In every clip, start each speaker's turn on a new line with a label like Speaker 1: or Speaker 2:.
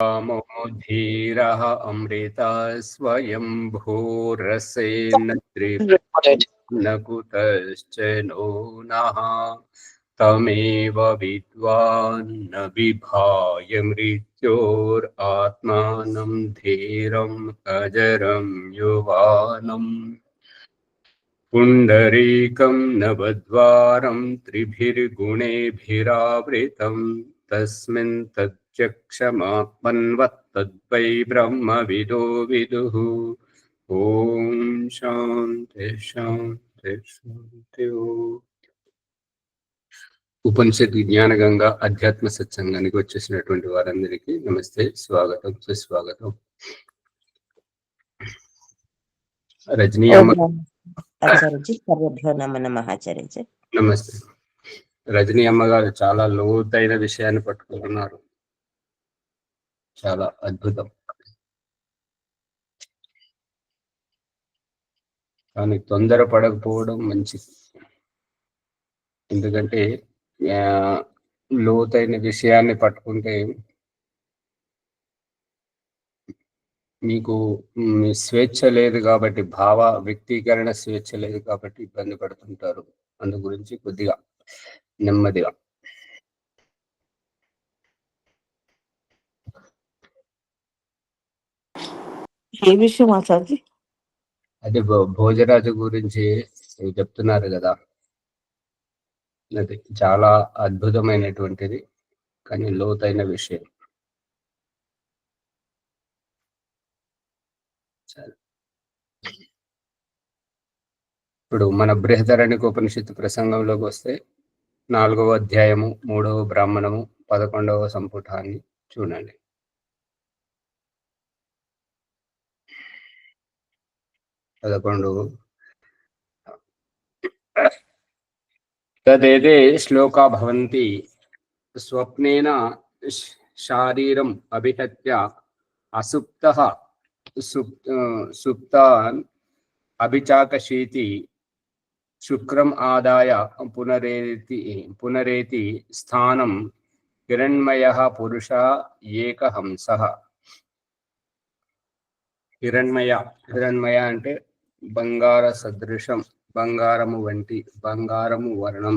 Speaker 1: धीरः अमृता स्वयंभूरसेन त्रिभुवन कुतश्च नो नः तमेव विद्वान् न विभाय मृत्योरात्मानं धीरम् अजरं युवानम् पुण्डरीकं नवद्वारं त्रिभिर्गुणेभिरावृतं तस्मिन् तच्चक्षमात्मन्वत्तद्वै ब्रह्मविदो विदुः। ॐ शान्ति शान्ति शान्ति। ఉపనిషత్ జ్ఞాన గంగా అధ్యాత్మ సత్సంగానికి వచ్చేసినటువంటి వారందరికీ నమస్తే, స్వాగతం, సుస్వాగతం. రజనీ అమ్మ నమస్తే. రజనీ అమ్మగారు చాలా లోతైన విషయాన్ని పట్టుకున్నారు, చాలా అద్భుతం. కానీ తొందర పడకపోవడం మంచిది, ఎందుకంటే లోతైన విషయాన్ని పట్టుకుంటే మీకు స్వేచ్ఛ లేదు కాబట్టి, భావ వ్యక్తీకరణ స్వేచ్ఛ లేదు కాబట్టి ఇబ్బంది పడుతుంటారు. అందు గురించి కొద్దిగా నెమ్మదిగా.
Speaker 2: ఏ విషయం ఆచార్య?
Speaker 1: అదే భోజరాజు గురించి చెప్తున్నారు కదా, అది చాలా అద్భుతమైనటువంటిది కానీ లోతైన విషయం. ఇప్పుడు మన బృహదరణిక ఉపనిషత్తు ప్రసంగంలోకి వస్తే 4వ అధ్యాయము 3వ బ్రాహ్మణము 11వ సంపుటాన్ని చూడండి. తదేదే శ్లోకా భవంతి స్వప్నేన శారీరం అభిహత్య అసుప్తః సుప్తాన్ అభిచాకశీతి శుక్రం ఆదాయ పునరేతి స్థానం హిరణ్మయః పురుషः ఏకహంసః. హిరణ్మయ అంటే బంగార సదృశం, బంగారము వంటి, బంగారము వర్ణం.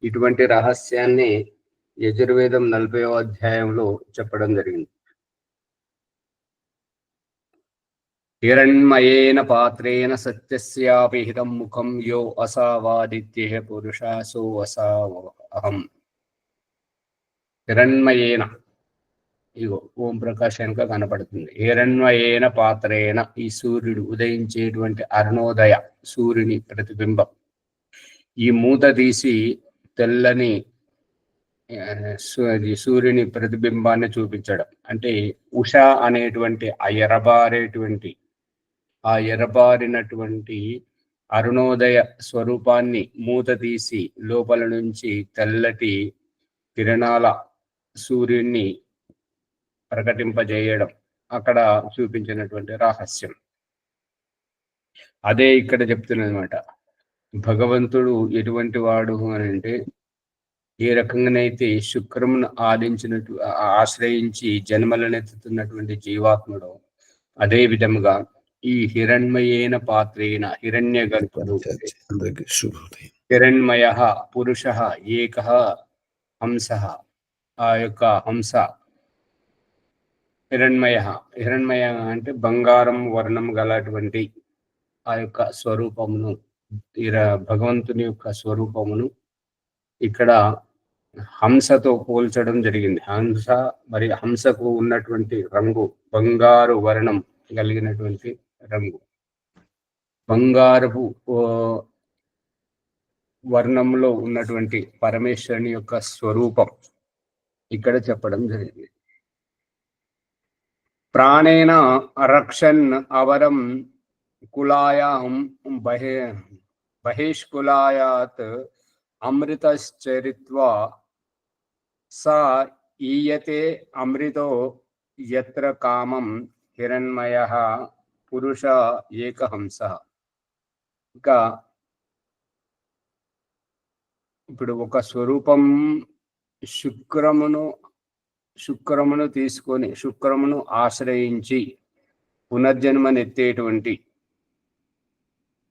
Speaker 1: ఇటువంటి రహస్యాన్ని యజుర్వేదం 40వ అధ్యాయంలో చెప్పడం జరిగింది. హిరణ్మయేన పాత్రేణ సత్యస్యాపి హితం ముఖం యో అసావాదిత్యః పురుషా సో అసావహం. హిరణ్మయేన, ఇగో ఓం ప్రకాశంగా కనపడుతుంది. హిరణ్మయేన పాత్రేణ, ఈ సూర్యుడు ఉదయించేటువంటి అరుణోదయ సూర్యుని ప్రతిబింబం. ఈ మూత తీసి తెల్లని సూర్యుని ప్రతిబింబాన్ని చూపించడం అంటే ఉష అనేటువంటి ఆ ఎర్రబారినటువంటి అరుణోదయ స్వరూపాన్ని మూత తీసి లోపల నుంచి తెల్లటి కిరణాల సూర్యుని ప్రకటింపజేయడం అక్కడ చూపించినటువంటి రహస్యం. అదే ఇక్కడ చెప్తున్నదన్నమాట. భగవంతుడు ఎటువంటి వాడు అని అంటే, ఏ రకంగానైతే శుక్రమును ఆశ్రయించి జన్మలనెత్తుతున్నటువంటి జీవాత్ముడు, అదే విధముగా ఈ హిరణ్మయేన పాత్రేణ హిరణ్య గర్భుడు హిరణ్మయ పురుష ఏకః హంసః, ఆ యొక్క హంస హిరణ్మయ అంటే బంగారం వర్ణం గలటువంటి ఆ యొక్క స్వరూపమును, భగవంతుని యొక్క స్వరూపమును ఇక్కడ హంసతో పోల్చడం జరిగింది. హంసకు ఉన్నటువంటి రంగు బంగారు వర్ణం కలిగినటువంటి రంగు, బంగారపు వర్ణంలో ఉన్నటువంటి పరమేశ్వరుని యొక్క స్వరూపం ఇక్కడ చెప్పడం జరిగింది. ప్రాణేన రక్షన్ అవరం కులాయాం బహిష్కులాయాత్ అమృతశ్చరిత్వా సా ఈయతే అమృతో యత్ర కామం హిరణ్మయః పురుష ఏకహంసః. ఇంకా ఇప్పుడు ఒక స్వరూపం శుక్రమును తీసుకొని శుక్రమును ఆశ్రయించి పునర్జన్మనెత్తేటువంటి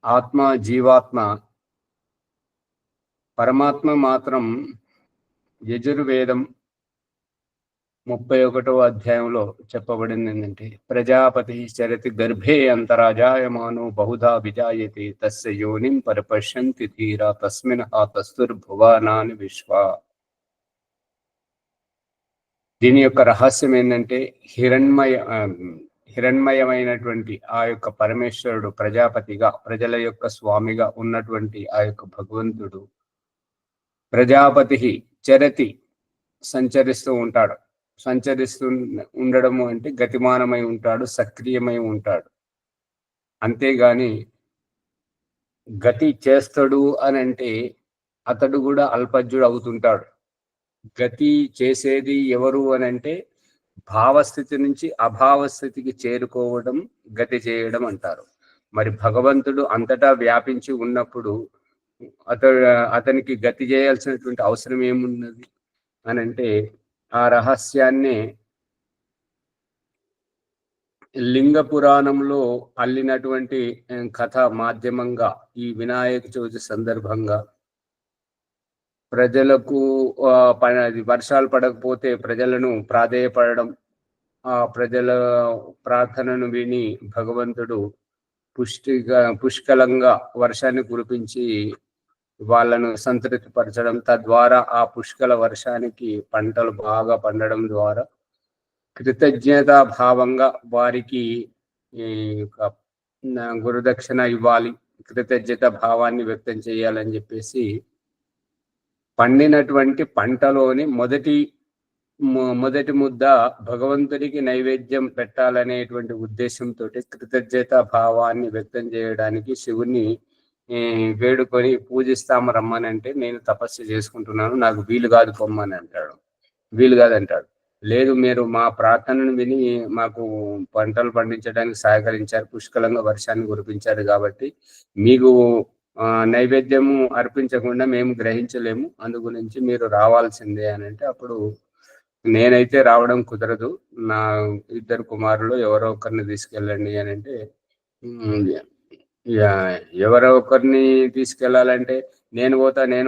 Speaker 1: ఆత్మ జీవాత్మ పరమాత్మ మాత్రం యజుర్వేదం 31వ అధ్యాయంలో చెప్పబడింది ఏంటంటే ప్రజాపతి చరతి గర్భే అంతరాజాయమానో బహుధా విజాయతే తస్య యోనిం పరిపశ్యంతి ధీరా తస్మిన్ తస్తుర్భువనాని విశ్వ. దీని యొక్క రహస్యం ఏంటంటే హిరణ్మయమైనటువంటి ఆ యొక్క పరమేశ్వరుడు ప్రజాపతిగా ప్రజల యొక్క స్వామిగా ఉన్నటువంటి ఆ యొక్క భగవంతుడు ప్రజాపతి చరతి సంచరిస్తూ ఉంటాడు. సంచరిస్తూ ఉండడము అంటే గతిమానమై ఉంటాడు, సక్రియమై ఉంటాడు. అంతేగాని గతి చేస్తాడు అని అంటే అతడు కూడా అల్పజ్ఞుడు అవుతుంటాడు. గతి చేసేది ఎవరు అని అంటే భావస్థితి నుంచి అభావస్థితికి చేరుకోవడం గతి చేయడం అంటారు. మరి భగవంతుడు అంతటా వ్యాపించి ఉన్నప్పుడు అతనికి గతి చేయాల్సినటువంటి అవసరం ఏమున్నది అని అంటే ఆ రహస్యాన్ని లింగ పురాణంలో అల్లినటువంటి కథ మాధ్యమంగా ఈ వినాయక చవితి సందర్భంగా ప్రజలకు వర్షాలు పడకపోతే ప్రజలను ప్రాధేయపడడం, ఆ ప్రజల ప్రార్థనను విని భగవంతుడు పుష్కలంగా వర్షాన్ని కురిపించి వాళ్ళను సంతృప్తిపరచడం, తద్వారా ఆ పుష్కల వర్షానికి పంటలు బాగా పండడం ద్వారా కృతజ్ఞతా భావంగా వారికి గురుదక్షిణ ఇవ్వాలి, కృతజ్ఞత భావాన్ని వ్యక్తం చేయాలని చెప్పేసి పండినటువంటి పంటలోని మొదటి ముద్ద భగవంతుడికి నైవేద్యం పెట్టాలనేటువంటి ఉద్దేశంతో కృతజ్ఞతా భావాన్ని వ్యక్తం చేయడానికి శివుని వేడుకొని పూజిస్తాము రమ్మనంటే నేను తపస్సు చేసుకుంటున్నాను, నాకు వీలు కాదు పొమ్మని అంటాడు. వీలు కాదంటాడు. లేదు, మీరు మా ప్రార్థనను విని మాకు పంటలు పండించడానికి సహకరించారు, పుష్కలంగా వర్షాన్ని కురిపించారు, కాబట్టి మీకు నైవేద్యము అర్పించకుండా మేము గ్రహించలేము, అందు గురించి మీరు రావాల్సిందే అని అంటే అప్పుడు నేనైతే రావడం కుదరదు, నా 2 కుమారులు ఎవరో ఒకరిని తీసుకెళ్ళండి అని అంటే ఎవరో ఒకరిని తీసుకెళ్లాలంటే నేను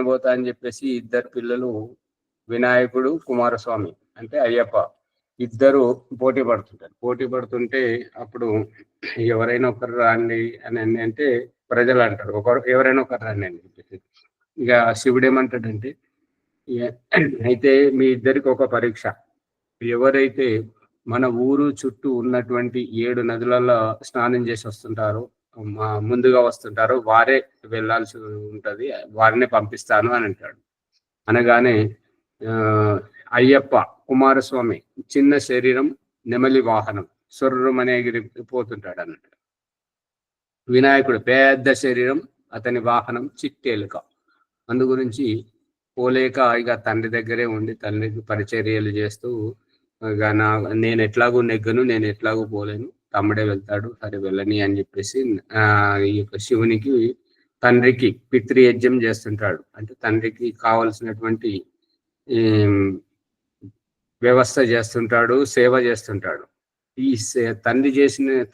Speaker 1: పోతా అని చెప్పేసి 2 పిల్లలు వినాయకుడు కుమారస్వామి అంటే అయ్యప్ప ఇద్దరు పోటీ పడుతుంటే అప్పుడు ఎవరైనా ఒకరు రాండి అని అంటే ప్రజలు అంటారు, ఎవరైనా ఒకరు రాండి అని చెప్పేసి. ఇక శివుడు ఏమంటాడంటే అయితే మీ ఇద్దరికి ఒక పరీక్ష, ఎవరైతే మన ఊరు చుట్టూ ఉన్నటువంటి 7 నదులలో స్నానం చేసి వస్తుంటారో ముందుగా వస్తుంటారో వారే వెళ్ళాల్సి ఉంటది, వారిని పంపిస్తాను అని అంటాడు. అనగానే అయ్యప్ప కుమారస్వామి చిన్న శరీరం, నెమలి వాహనం, సొర్రమనే ఎగిరిపోతుంటాడు అన్నట్టు. వినాయకుడు పెద్ద శరీరం, అతని వాహనం చిట్టేలుక. అందు గురించి పోలేక ఇక తండ్రి దగ్గరే ఉండి తండ్రికి పరిచర్యలు చేస్తూ ఇక నేను ఎట్లాగూ నెగ్గను, నేను ఎట్లాగూ పోలేను, తమ్ముడే వెళ్తాడు, సరే వెళ్ళని అని చెప్పేసి ఈ యొక్క శివునికి తండ్రికి పితృయజ్ఞం చేస్తుంటాడు. అంటే తండ్రికి కావలసినటువంటి వ్యవస్థ చేస్తుంటాడు, సేవ చేస్తుంటాడు. ఈ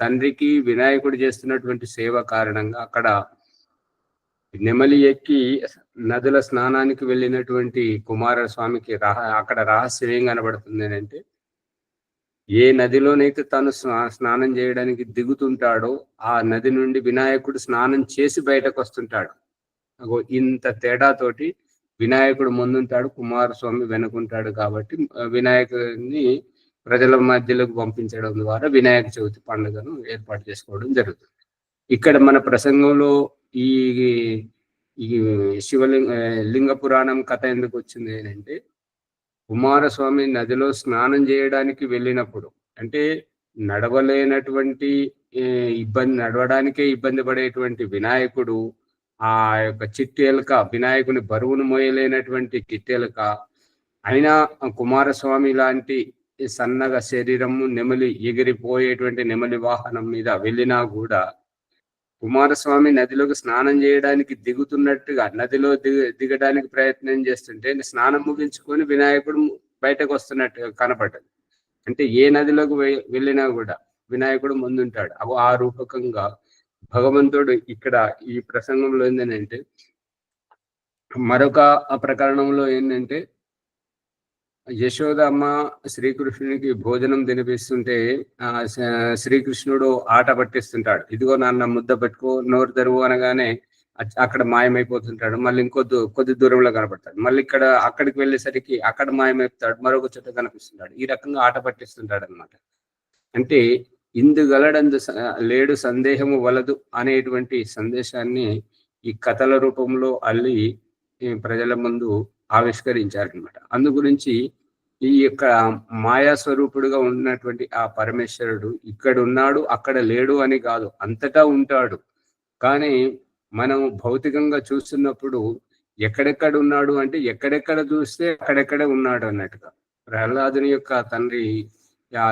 Speaker 1: తండ్రికి వినాయకుడు చేస్తున్నటువంటి సేవ కారణంగా అక్కడ నెమలి ఎక్కి నదుల స్నానానికి వెళ్ళినటువంటి కుమారస్వామికి అక్కడ రహస్యం ఏం కనబడుతుంది అంటే ఏ నదిలోనైతే తను స్నానం చేయడానికి దిగుతుంటాడో ఆ నది నుండి వినాయకుడు స్నానం చేసి బయటకు వస్తుంటాడు. ఇంత తేడాతోటి వినాయకుడు ముందుంటాడు, కుమారస్వామి వెనుకుంటాడు. కాబట్టి వినాయకుడిని ప్రజల మధ్యలోకి పంపించడం ద్వారా వినాయక చవితి పండుగను ఏర్పాటు చేసుకోవడం జరుగుతుంది. ఇక్కడ మన ప్రసంగంలో ఈ లింగ పురాణం కథ ఎందుకు వచ్చింది అంటే కుమారస్వామి నదిలో స్నానం చేయడానికి వెళ్ళినప్పుడు, అంటే నడవడానికే ఇబ్బంది పడేటువంటి వినాయకుడు ఆ యొక్క చిట్టేలుక, వినాయకుని బరువును మోయలేనటువంటి చిట్టేలుక అయినా కుమారస్వామి లాంటి సన్నగా శరీరము, ఎగిరిపోయేటువంటి నెమలి వాహనం మీద వెళ్ళినా కూడా కుమారస్వామి నదిలోకి స్నానం చేయడానికి దిగుతున్నట్టుగా నదిలో దిగడానికి ప్రయత్నం చేస్తుంటే స్నానం ముగించుకొని వినాయకుడు బయటకు వస్తున్నట్టుగా కనపడ్డది. అంటే ఏ నదిలోకి వెళ్ళినా కూడా వినాయకుడు ముందుంటాడు. ఆ రూపకంగా భగవంతుడు ఇక్కడ ఈ ప్రసంగంలో ఏంటంటే, మరొక ప్రకరణంలో ఏంటంటే, యశోదమ్మ శ్రీకృష్ణునికి భోజనం తినిపిస్తుంటే శ్రీకృష్ణుడు ఆట పట్టిస్తుంటాడు. ఇదిగో నాన్న ముద్ద పెట్టుకో, నోరు తెరువు అనగానే అక్కడ మాయమైపోతుంటాడు. మళ్ళీ కొద్ది దూరంలో కనపడతాడు. మళ్ళీ అక్కడికి వెళ్ళేసరికి అక్కడ మాయమైపోతాడు, మరొక చోట కనిపిస్తుంటాడు. ఈ రకంగా ఆట పట్టిస్తుంటాడు అనమాట. అంటే ఇందుగలడందు లేడు సందేహము వలదు అనేటువంటి సందేశాన్ని ఈ కథల రూపంలో అల్లి ప్రజల ముందు ఆవిష్కరించారనమాట. అందు గురించి ఈ యొక్క మాయా స్వరూపుడుగా ఉన్నటువంటి ఆ పరమేశ్వరుడు ఇక్కడ ఉన్నాడు, అక్కడ లేడు అని కాదు, అంతటా ఉంటాడు. కానీ మనం భౌతికంగా చూస్తున్నప్పుడు ఎక్కడెక్కడ ఉన్నాడు అంటే, ఎక్కడెక్కడ చూస్తే అక్కడెక్కడ ఉన్నాడు అన్నట్టుగా. ప్రహ్లాదుని యొక్క తండ్రి ఆ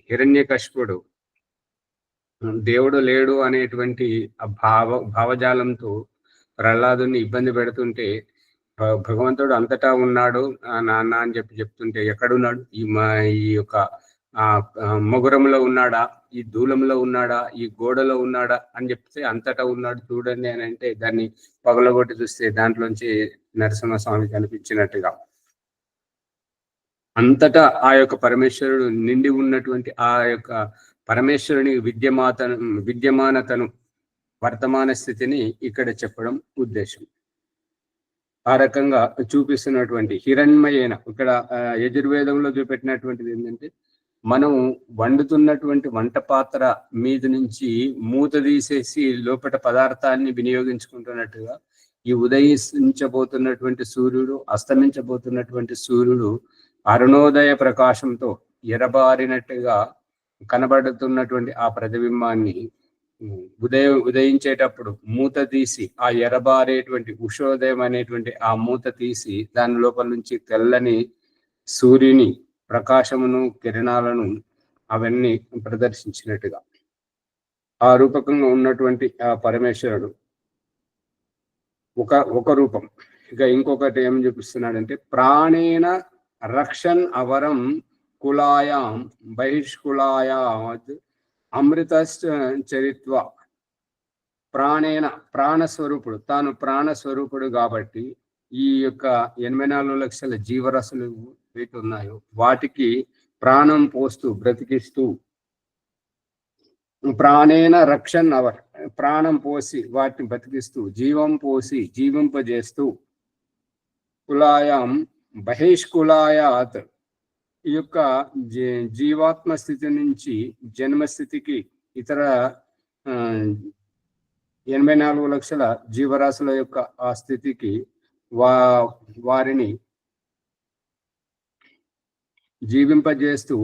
Speaker 1: హిరణ్యకశిపుడు దేవుడు లేడు అనేటువంటి ఆ భావజాలంతో ప్రహ్లాదుని ఇబ్బంది పెడుతుంటే, భగవంతుడు అంతటా ఉన్నాడు నాన్న అని చెప్తుంటే, ఎక్కడున్నాడు? ఈ యొక్క మొగురంలో ఉన్నాడా, ఈ దూలంలో ఉన్నాడా, ఈ గోడలో ఉన్నాడా అని చెప్తే అంతటా ఉన్నాడు చూడండి అని అంటే, దాన్ని పగలగొట్టి చూస్తే దాంట్లోంచి నరసింహస్వామి కనిపించినట్టుగా అంతటా ఆ యొక్క పరమేశ్వరుడు నిండి ఉన్నటువంటి ఆ యొక్క పరమేశ్వరుని విద్యమానతను, వర్తమాన స్థితిని ఇక్కడ చెప్పడం ఉద్దేశం. ఆ రకంగా చూపిస్తున్నటువంటి హిరణ్మయేన ఇక్కడ యజుర్వేదంలో చూపెట్టినటువంటిది ఏంటంటే, మనం వండుతున్నటువంటి వంట పాత్ర మీద నుంచి మూత తీసేసి లోపల పదార్థాన్ని వినియోగించుకుంటున్నట్టుగా ఈ ఉదయించబోతున్నటువంటి సూర్యుడు, అస్తమించబోతున్నటువంటి సూర్యుడు అరుణోదయ ప్రకాశంతో ఎరబారినట్టుగా కనబడుతున్నటువంటి ఆ ప్రతిబింబాన్ని ఉదయించేటప్పుడు మూత తీసి ఆ ఎరబారేటువంటి ఉషోదయం అనేటువంటి ఆ మూత తీసి దాని లోపల నుంచి తెల్లని సూర్యుని ప్రకాశమును, కిరణాలను అవన్నీ ప్రదర్శించినట్టుగా ఆ రూపకంగా ఉన్నటువంటి ఆ పరమేశ్వరుడు ఒక రూపం. ఇక ఇంకొకటి ఏం చూపిస్తున్నాడంటే, ప్రాణేన రక్షన్ అవరం కులాయాం బహిష్కులాయాద్ అమృత చరిత్వ. ప్రాణేన ప్రాణస్వరూపుడు, తాను ప్రాణస్వరూపుడు కాబట్టి ఈ యొక్క 84 లక్షల జీవరాశులు ఏవైతే ఉన్నాయో వాటికి ప్రాణం పోస్తూ బ్రతికిస్తూ, ప్రాణేన రక్షన్ అవర్ ప్రాణం పోసి వాటిని బతికిస్తూ, జీవం పోసి జీవింపజేస్తూ, కులాయాం బహిష్కులాయాత్ ఈ యొక్క జీవాత్మ స్థితి నుంచి జన్మస్థితికి ఇతర 84 లక్షల జీవరాశుల యొక్క ఆ స్థితికి వారిని జీవింపజేస్తూ,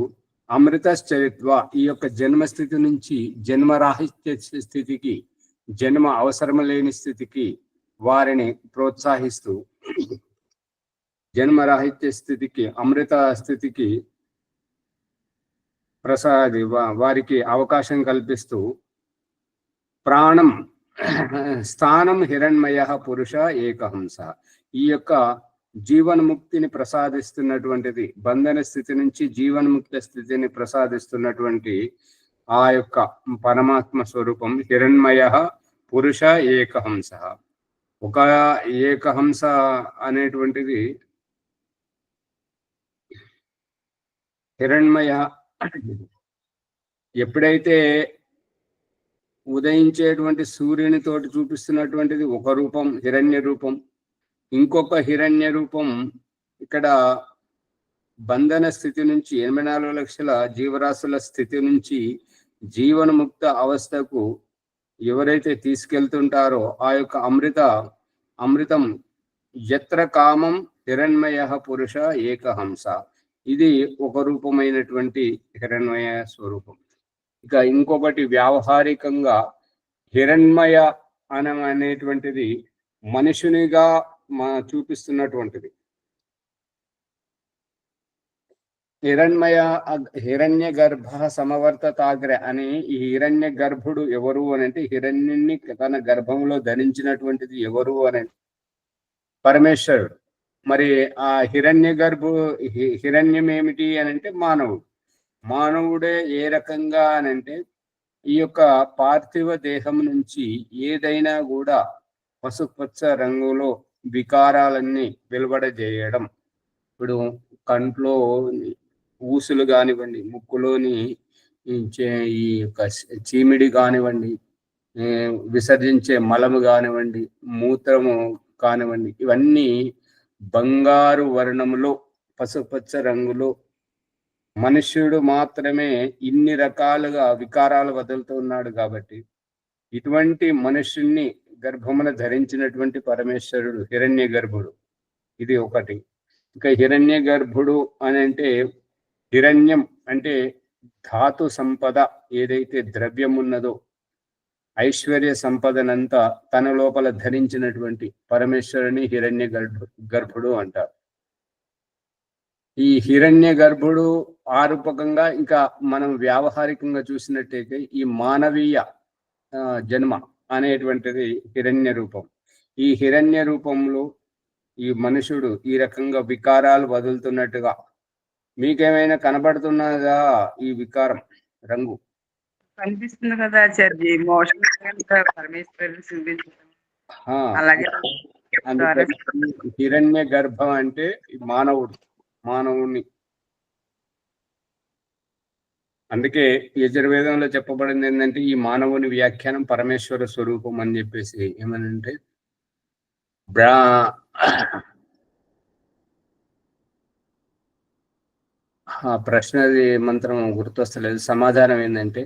Speaker 1: అమృతశ్చరిత్వ ఈ యొక్క జన్మస్థితి నుంచి జన్మరాహిత్య స్థితికి, జన్మ అవసరం లేని స్థితికి వారిని ప్రోత్సహిస్తూ, జన్మరాహిత్య స్థితికి, అమృత స్థితికి వారికి అవకాశం కల్పిస్తూ, ప్రాణం స్థానం హిరణ్మయ పురుష ఏకహంస ఈ యొక్క జీవన్ముక్తిని ప్రసాదిస్తున్నటువంటిది, బంధన స్థితి నుంచి జీవన్ముక్త స్థితిని ప్రసాదిస్తున్నటువంటి ఆ యొక్క పరమాత్మ స్వరూపం హిరణ్మయ పురుష ఏకహంస. ఒక ఏకహంస అనేటువంటిది హిరణ్మయ ఎప్పుడైతే ఉదయించేటువంటి సూర్యునితోటి చూపిస్తున్నటువంటిది ఒక రూపం, హిరణ్య రూపం. ఇంకొక హిరణ్య రూపం ఇక్కడ బంధన స్థితి నుంచి 84 లక్షల జీవరాశుల స్థితి నుంచి జీవన్ముక్త అవస్థకు ఎవరైతే తీసుకెళ్తుంటారో ఆ యొక్క అమృతం యత్ర కామం హిరణ్మయ పురుష ఏకహంస, ఇది ఒక రూపమైనటువంటి హిరణ్మయ స్వరూపం. ఇక ఇంకొకటి వ్యావహారికంగా హిరణ్మయ అనేటువంటిది మనుషునిగా చూపిస్తున్నటువంటిది. హిరణ్య గర్భ సమవర్తతాగ్ర అని ఈ హిరణ్య గర్భుడు ఎవరు అని అంటే, హిరణ్యుని తన గర్భంలో ధరించినటువంటిది ఎవరు అని పరమేశ్వరుడు. మరి ఆ హిరణ్యం ఏమిటి అని అంటే మానవుడే ఏ రకంగా అని అంటే ఈ యొక్క పార్థివ దేహం నుంచి ఏదైనా కూడా పసుపచ్చ రంగులో వికారాలన్నీ వెలువడజేయడం. ఇప్పుడు కంట్లో ఊసులు కానివ్వండి, ముక్కులోని ఈ యొక్క చీమిడి కానివ్వండి, విసర్జించే మలము కానివ్వండి, మూత్రము కానివ్వండి, ఇవన్నీ బంగారు వర్ణములో పసుపచ్చ రంగులో మనుష్యుడు మాత్రమే ఇన్ని రకాలుగా వికారాలు వదులుతూ ఉన్నాడు. కాబట్టి ఇటువంటి మనుష్యుణ్ణి గర్భమున ధరించినటువంటి పరమేశ్వరుడు హిరణ్య గర్భుడు. ఇది ఒకటి. ఇంకా హిరణ్య గర్భుడు అని అంటే హిరణ్యం అంటే ధాతు సంపద, ఏదైతే ద్రవ్యం ఉన్నదో ఐశ్వర్య సంపదనంతా తన లోపల ధరించినటువంటి పరమేశ్వరుని హిరణ్య గర్భుడు అంటారు. ఈ హిరణ్య గర్భుడు ఆరూపకంగా ఇంకా మనం వ్యావహారికంగా చూసినట్టయితే ఈ మానవీయ జన్మ అనేటువంటిది హిరణ్య రూపం. ఈ హిరణ్య రూపంలో ఈ మనుషుడు ఈ రకంగా వికారాలు వదులుతున్నట్టుగా మీకేమైనా కనబడుతున్నదా? ఈ వికారం రంగు
Speaker 3: కనిపిస్తుంది కదా ఆచార్య, పరమేశ్వరుని చూపించడం. అలాగే
Speaker 1: హిరణ్య గర్భం అంటే మానవుని. అందుకే యజుర్వేదంలో చెప్పబడింది ఏంటంటే ఈ మానవుని వ్యాఖ్యానం పరమేశ్వర స్వరూపం అని చెప్పేసి. ఏమనంటే ప్రశ్నది మంత్రం గుర్తొస్తలేదు. సమాధానం ఏంటంటే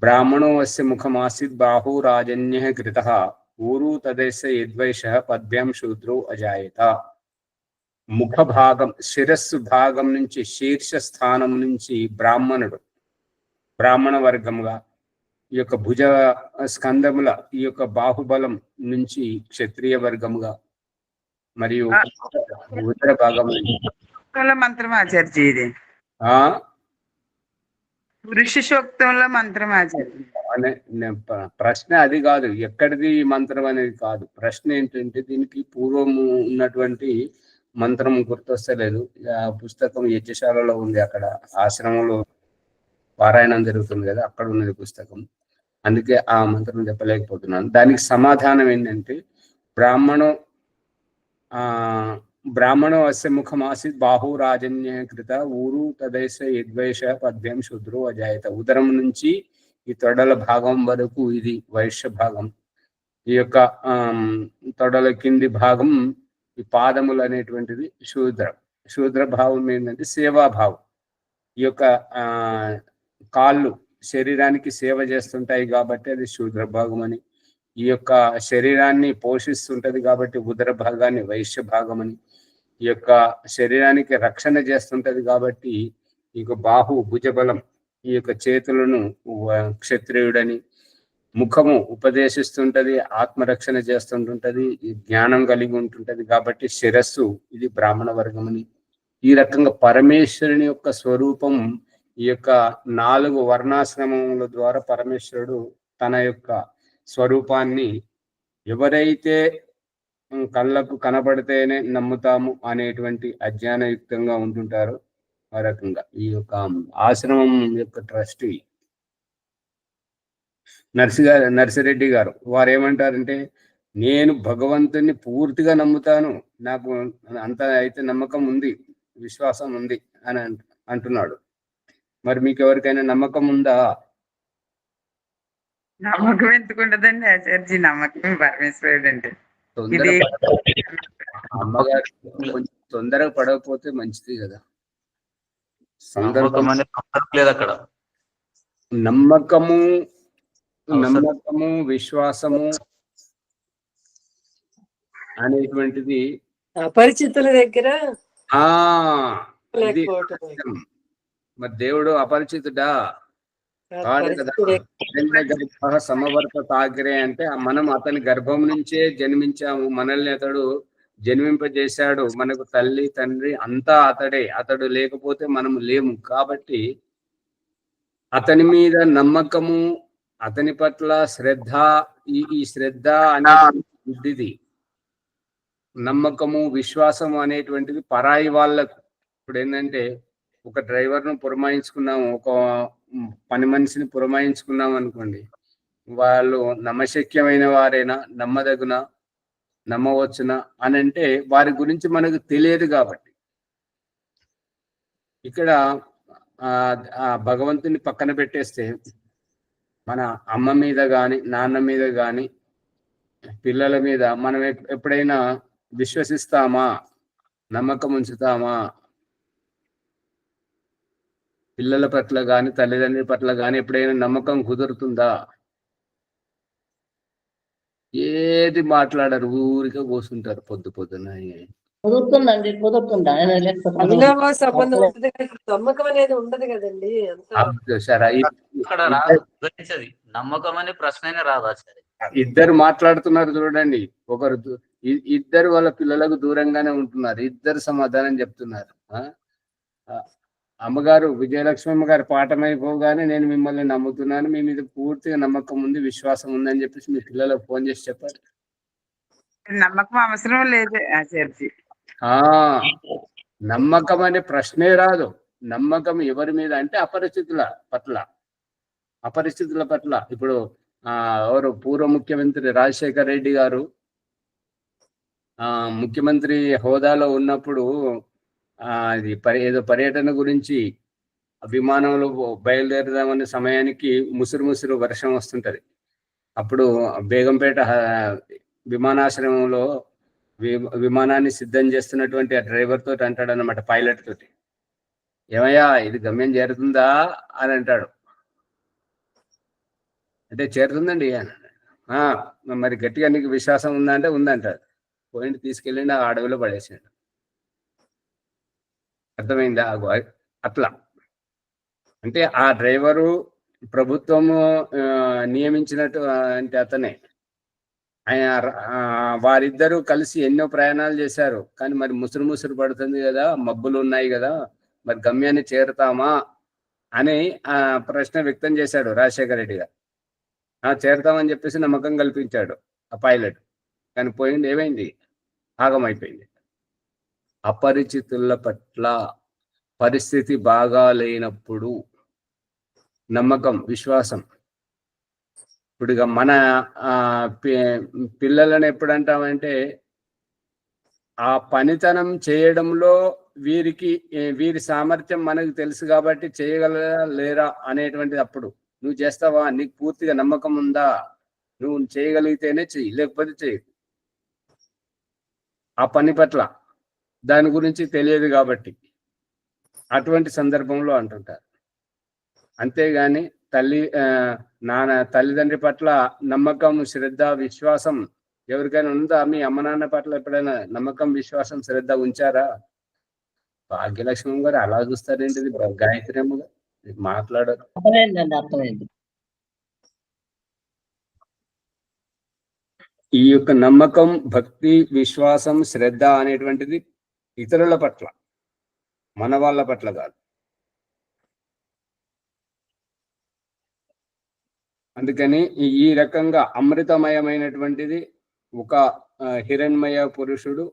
Speaker 1: బ్రాహ్మణో అస్య ముఖమాసిద్ బాహు రాజన్య కృత ఊరు తదేశ యద్వైష పద్భ్యాం శూద్రో అజాయత. ముఖ భాగం, శిరస్సు భాగం నుంచి, శీర్ష స్థానం నుంచి బ్రాహ్మణ వర్గముగా, ఈ యొక్క భుజ స్కందముల ఈ యొక్క బాహుబలం నుంచి క్షత్రియ వర్గముగా, మరియు ఉత్తర భాగం
Speaker 3: మంత్రం ఆచార్య. ఇది పురుష సూక్తంలో మంత్రం ఆచార్య.
Speaker 1: ప్రశ్న అది కాదు, ఎక్కడిది ఈ మంత్రం అనేది కాదు. ప్రశ్న ఏంటంటే దీనికి పూర్వము ఉన్నటువంటి మంత్రం గుర్తొస్తలేదు. ఆ పుస్తకం యజ్ఞశాలలో ఉంది, అక్కడ ఆశ్రమంలో పారాయణం జరుగుతుంది కదా, అక్కడ ఉన్నది పుస్తకం. అందుకే ఆ మంత్రం చెప్పలేకపోతున్నాను. దానికి సమాధానం ఏంటంటే బ్రాహ్మణో అస్య ముఖమాసిత్ బాహు రాజన్య కృత ఊరు తదేశ యద్వైష పద్భ్యం శూద్రో అజాయత. ఉదరం నుంచి ఈ తొడల భాగం వరకు ఇది వైశ్య భాగం. ఈ యొక్క తొడల కింది భాగం, ఈ పాదములు అనేటువంటిది శూద్ర భావం ఏంటంటే సేవాభావం. ఈ యొక్క కాళ్ళు శరీరానికి సేవ చేస్తుంటాయి కాబట్టి అది శూద్ర భాగం అని, ఈ యొక్క శరీరాన్ని పోషిస్తుంటది కాబట్టి ఉదర భాగాన్ని వైశ్య భాగం అని, ఈ యొక్క శరీరానికి రక్షణ చేస్తుంటది కాబట్టి ఈ బాహు భుజబలం, ఈ యొక్క చేతులను క్షత్రియుడని, ముఖము ఉపదేశిస్తుంటది, ఆత్మరక్షణ చేస్తుంటుంటది, జ్ఞానం కలిగి ఉంటుంటది కాబట్టి శిరస్సు ఇది బ్రాహ్మణ వర్గం అని. ఈ రకంగా పరమేశ్వరుని యొక్క స్వరూపం ఈ యొక్క 4 వర్ణాశ్రమముల ద్వారా పరమేశ్వరుడు తన యొక్క స్వరూపాన్ని ఎవరైతే కళ్ళకు కనబడితేనే నమ్ముతాము అనేటువంటి అజ్ఞానయుక్తంగా ఉంటుంటారో ఆ రకంగా ఈ యొక్క ఆశ్రమం యొక్క ట్రస్టీ నర్సిరెడ్డి గారు వారు ఏమంటారంటే, నేను భగవంతుని పూర్తిగా నమ్ముతాను, నాకు అంత అయితే నమ్మకం ఉంది, విశ్వాసం ఉంది అని అంటున్నాడు. మరి మీకు ఎవరికైనా నమ్మకం ఉందా?
Speaker 3: నమ్మకం ఎందుకుంటదండి ఆచార్య, నమ్మకం పరమేశ్వరుడు అంటే.
Speaker 1: అమ్మగారు కొంచెం తొందరగా పడకపోతే మంచిది కదా. నమ్మకము విశ్వాసము అనేటువంటిది
Speaker 2: అపరిచితుల దగ్గర
Speaker 1: మరి దేవుడు అపరిచితుడా కాదు కదా. సమవర్తతాగ్రే అంటే మనం అతని గర్భం నుంచే జన్మించాము, మనల్ని అతడు జన్మింపజేశాడు, మనకు తల్లి తండ్రి అంతా అతడే. అతడు లేకపోతే మనము లేము. కాబట్టి అతని మీద నమ్మకము, అతని పట్ల శ్రద్ధ, ఈ శ్రద్ధ అనే బుద్ధిది నమ్మకము విశ్వాసము అనేటువంటిది పరాయి వాళ్ళకు. ఇప్పుడు ఏంటంటే ఒక డ్రైవర్ను పురమాయించుకున్నాము, ఒక పని మనిషిని పురమాయించుకున్నాం అనుకోండి, వాళ్ళు నమ్మశక్యమైన వారైనా, నమ్మదగున, నమ్మవచ్చునా అని అంటే వారి గురించి మనకు తెలియదు కాబట్టి. ఇక్కడ ఆ భగవంతుని పక్కన పెట్టేస్తే మన అమ్మ మీద కానీ నాన్న మీద కానీ పిల్లల మీద మనం ఎప్పుడైనా విశ్వసిస్తామా, నమ్మకం ఉంచుతామా? పిల్లల పట్ల కానీ తల్లిదండ్రుల పట్ల కానీ ఎప్పుడైనా నమ్మకం కుదురుతుందా? ఏది మాట్లాడరు, ఊరికే కూర్చుంటారు పొద్దున.
Speaker 2: కుదురుతుందండి, కుదురుతుందా? అవినాభావ సంబంధం ఉంటుంది కానీ నమ్మకం అనేది ఉండదు కదండి.
Speaker 1: సరే,
Speaker 4: అక్కడ రాదు నమ్మకం అనే ప్రశ్న రాదా? సరే,
Speaker 1: ఇద్దరు మాట్లాడుతున్నారు చూడండి, ఒకరు ఇద్దరు వాళ్ళ పిల్లలకు దూరంగానే ఉంటున్నారు, ఇద్దరు సమాధానం చెప్తున్నారు. అమ్మగారు విజయలక్ష్మి అమ్మగారు పాఠం అయిపోగానే నేను మిమ్మల్ని నమ్ముతున్నాను, మీ మీద పూర్తిగా నమ్మకం ఉంది, విశ్వాసం ఉందని చెప్పేసి మీ పిల్లలకు ఫోన్ చేసి చెప్పారు.
Speaker 3: నమ్మకం అవసరం లేదు ఆచార్జీ.
Speaker 1: నమ్మకం అనే ప్రశ్నే రాదు. నమ్మకం ఎవరి మీద అంటే అపరిస్థితుల పట్ల. ఇప్పుడు ఎవరు పూర్వ ముఖ్యమంత్రి రాజశేఖర్ రెడ్డి గారు ముఖ్యమంత్రి హోదాలో ఉన్నప్పుడు అది ఏదో పర్యటన గురించి విమానంలో బయలుదేరదామనే సమయానికి ముసురు వర్షం వస్తుంటది. అప్పుడు బేగంపేట విమానాశ్రయంలో విమానాన్ని సిద్ధం చేస్తున్నటువంటి ఆ డ్రైవర్ తోటి అంటాడు అన్నమాట, పైలట్ తోటి, ఏమయ్యా ఇది గమ్యం చేరుతుందా అని అంటాడు. అంటే చేరుతుందండి అని. మరి గట్టిగా నీకు విశ్వాసం ఉందా అంటే ఉందంటాడు. పోయింటి తీసుకెళ్ళండి, ఆ అడవిలో పడేసాడు. అర్థమైందా? అట్లా అంటే ఆ డ్రైవరు ప్రభుత్వము నియమించినట్టు అంటే అతనే. ఆయన వారిద్దరూ కలిసి ఎన్నో ప్రయాణాలు చేశారు. కానీ మరి ముసురు పడుతుంది కదా, మబ్బులు ఉన్నాయి కదా, మరి గమ్యాన్ని చేరుతామా అని ప్రశ్న వ్యక్తం చేశాడు రాజశేఖర రెడ్డి గారు. చేరుతామని చెప్పేసి నమ్మకం కల్పించాడు ఆ పైలట్. కానీ పోయింది, ఏమైంది? ఆగమైపోయింది. అపరిచితుల పట్ల పరిస్థితి బాగా లేనప్పుడు నమ్మకం, విశ్వాసం. ఇప్పుడు ఇక మన పిల్లలను ఎప్పుడు అంటామంటే ఆ పనితనం చేయడంలో వీరి సామర్థ్యం మనకు తెలుసు కాబట్టి చేయగలరా లేరా అనేటువంటిది. అప్పుడు నువ్వు చేస్తావా, నీకు పూర్తిగా నమ్మకం ఉందా, నువ్వు చేయగలిగితేనే చెయ్యి, లేకపోతే చెయ్యి. ఆ పని పట్ల దాని గురించి తెలియదు కాబట్టి అటువంటి సందర్భంలో అంటుంటారు. అంతేగాని తల్లిదండ్రి పట్ల నమ్మకం, శ్రద్ధ, విశ్వాసం ఎవరికైనా ఉందా? మీ అమ్మ నాన్న పట్ల ఎప్పుడైనా నమ్మకం, విశ్వాసం, శ్రద్ధ ఉంచారా? భాగ్యలక్ష్మి గారు అలా చూస్తారేంటిది? గాయత్రి అమ్మ గారు మాట్లాడారు.
Speaker 2: అర్థమైంది.
Speaker 1: ఈ యొక్క నమ్మకం, భక్తి, విశ్వాసం, శ్రద్ధ అనేటువంటిది ఇతరుల పట్ల, మన వాళ్ళ పట్ల కాదు. అందుకని ఈ రకంగా అమృతమయమైనటువంటిది ఒక హిరణ్మయ పురుషుడు.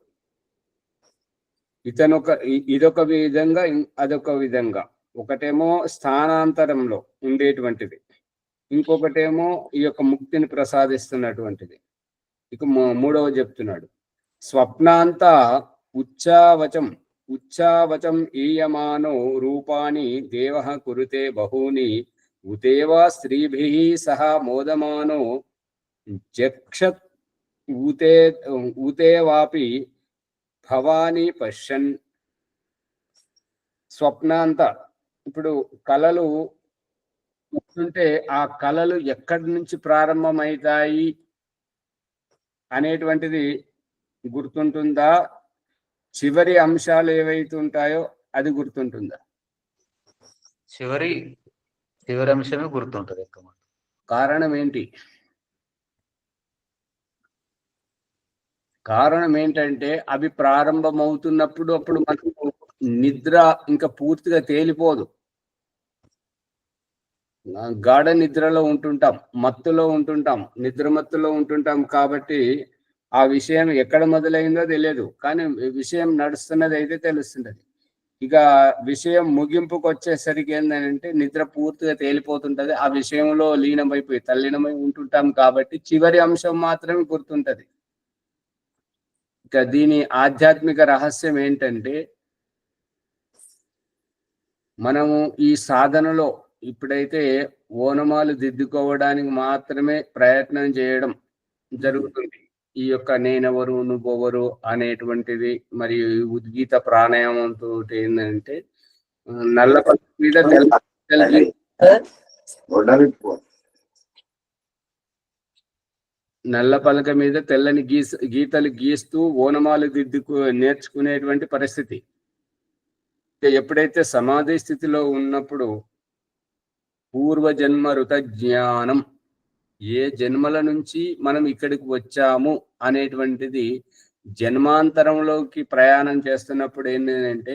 Speaker 1: ఇదొక విధంగా, అదొక విధంగా. ఒకటేమో స్థానాంతరంలో ఉండేటువంటిది, ఇంకొకటేమో ఈ యొక్క ముక్తిని ప్రసాదిస్తున్నటువంటిది. ఇక మూడవ చెప్తున్నాడు, స్వప్నాంత ఉచ్చావచం ఈయమానో రూపాని దేవః కురుతే బహూని ఉతేవా స్త్రీభిః సహ మోదమానో జక్షత్ ఊతేవాపి భవాని పశ్యన్. స్వప్నాంత, ఇప్పుడు కళలు వస్తుంటే ఆ కళలు ఎక్కడి నుంచి ప్రారంభమవుతాయి అనేటువంటిది గుర్తుంటుందా? చివరి అంశాలు ఏవైతే ఉంటాయో అది గుర్తుంటుందా?
Speaker 4: చివరి అంశమే గుర్తుంటది.
Speaker 1: కారణం ఏంటి? కారణం ఏంటంటే అవి ప్రారంభమవుతున్నప్పుడు అప్పుడు మనకు నిద్ర ఇంకా పూర్తిగా తేలిపోదు. గాఢ నిద్రలో ఉంటుంటాం, మత్తులో ఉంటుంటాం, నిద్ర మత్తులో ఉంటుంటాం. కాబట్టి ఆ విషయం ఎక్కడ మొదలైందో తెలియదు, కానీ విషయం నడుస్తున్నది అయితే తెలుస్తుంటది. ఇక విషయం ముగింపుకు వచ్చేసరికి ఏంటంటే నిద్ర పూర్తిగా తేలిపోతుంటది. ఆ విషయంలో లీనమైపోయి తల్లీనమై ఉంటుంటాం కాబట్టి చివరి అంశం మాత్రమే గుర్తుంటది. ఇక దీని ఆధ్యాత్మిక రహస్యం ఏంటంటే, మనము ఈ సాధనలో ఇప్పుడైతే ఓనమాలు దిద్దుకోవడానికి మాత్రమే ప్రయత్నం చేయడం జరుగుతుంది. ఈ యొక్క నేనెవరు నువ్వెవరు అనేటువంటిది, మరియు ఈ ఉద్గీత ప్రాణాయామంతో ఏంటంటే నల్ల పలక మీద నల్ల పలక మీద తెల్లని గీతలు గీస్తూ ఓనమాలు నేర్చుకునేటువంటి పరిస్థితి. ఎప్పుడైతే సమాధి స్థితిలో ఉన్నప్పుడు పూర్వజన్మ ఋత జ్ఞానం, ఏ జన్మల నుంచి మనం ఇక్కడికి వచ్చాము అనేటువంటిది జన్మాంతరంలోకి ప్రయాణం చేస్తున్నప్పుడు ఏంటంటే,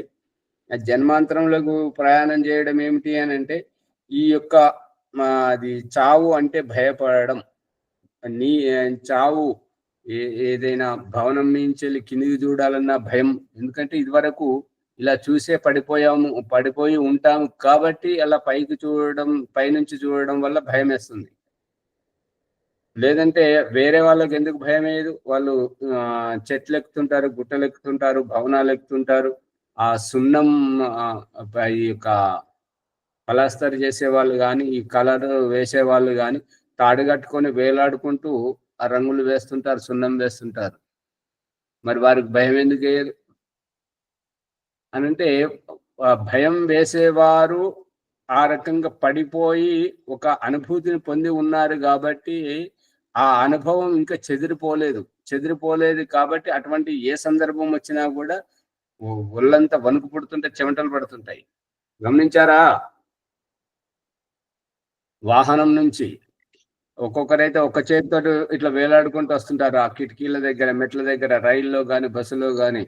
Speaker 1: ఆ జన్మాంతరంలోకి ప్రయాణం చేయడం ఏమిటి అని అంటే, ఈ యొక్క అది చావు అంటే భయపడడం. చావు ఏదైనా భవనం నుంచి కిందికి చూడాలన్న భయం. ఎందుకంటే ఇదివరకు ఇలా చూసే పడిపోయి ఉంటాము కాబట్టి అలా పైనుంచి చూడడం వల్ల భయం వేస్తుంది. లేదంటే వేరే వాళ్ళకి ఎందుకు భయం వేయదు? వాళ్ళు చెట్లు ఎక్కుతుంటారు, గుట్టలు ఎక్కుతుంటారు, భవనాలు ఎక్కుతుంటారు. ఆ సున్నం ఈ యొక్క పలాస్తరు చేసే వాళ్ళు కానీ, ఈ కలర్ వేసే వాళ్ళు కానీ తాడు కట్టుకొని వేలాడుకుంటూ ఆ రంగులు వేస్తుంటారు, సున్నం వేస్తుంటారు. మరి వారికి భయం ఎందుకు వేయదు అని అంటే, భయం వేసేవారు ఆ రకంగా పడిపోయి ఒక అనుభూతిని పొంది ఉన్నారు కాబట్టి ఆ అనుభవం ఇంకా చెదిరిపోలేదు కాబట్టి అటువంటి ఏ సందర్భం వచ్చినా కూడా ఒళ్ళంతా వణుకు పుడుతుంటే చెమటలు పడుతుంటాయి. గమనించారా? వాహనం నుంచి ఒక్కొక్కరైతే ఒక చేతితో ఇట్లా వేలాడుకుంటూ వస్తుంటారు ఆ కిటికీల దగ్గర, మెట్ల దగ్గర, రైల్లో కానీ బస్సులో కానీ.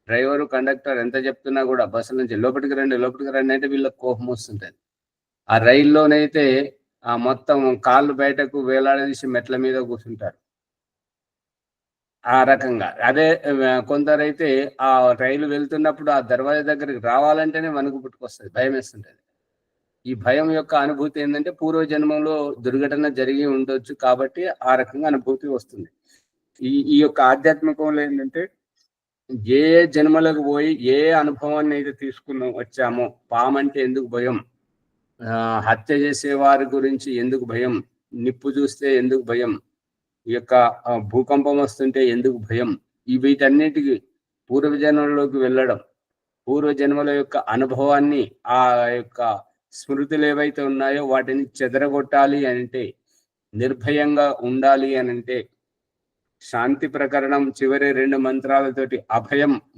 Speaker 1: డ్రైవరు కండక్టర్ ఎంత చెప్తున్నా కూడా బస్సు నుంచి లోపలికి రండి అంటే వీళ్ళకి కోపం వస్తుంటది. ఆ రైల్లోనైతే ఆ మొత్తం కాళ్ళు బయటకు వేలాడదీసి మెట్ల మీద కూర్చుంటారు. ఆ రకంగా అదే కొందరైతే ఆ రైలు వెళ్తున్నప్పుడు ఆ దర్వాజా దగ్గరికి రావాలంటేనే వణుకు పుట్టుకొస్తుంది, భయం వేస్తుంటది. ఈ భయం యొక్క అనుభూతి ఏంటంటే పూర్వజన్మంలో దుర్ఘటన జరిగి ఉండొచ్చు కాబట్టి ఆ రకంగా అనుభూతి వస్తుంది. ఈ యొక్క ఆధ్యాత్మికంలో ఏంటంటే, ఏ జన్మలకు పోయి ఏ అనుభవాన్ని అయితే వచ్చామో, పామంటే ఎందుకు భయం, హత్య చేసే వారి గురించి ఎందుకు భయం, నిప్పు చూస్తే ఎందుకు భయం, ఈ యొక్క భూకంపం వస్తుంటే ఎందుకు భయం, వీటన్నిటికీ పూర్వజన్మలోకి వెళ్ళడం, పూర్వజన్మల యొక్క అనుభవాన్ని, ఆ యొక్క స్మృతులు ఏవైతే ఉన్నాయో వాటిని చెదరగొట్టాలి అంటే, నిర్భయంగా ఉండాలి అని అంటే, శాంతి ప్రకరణం చివరి 2 మంత్రాలతోటి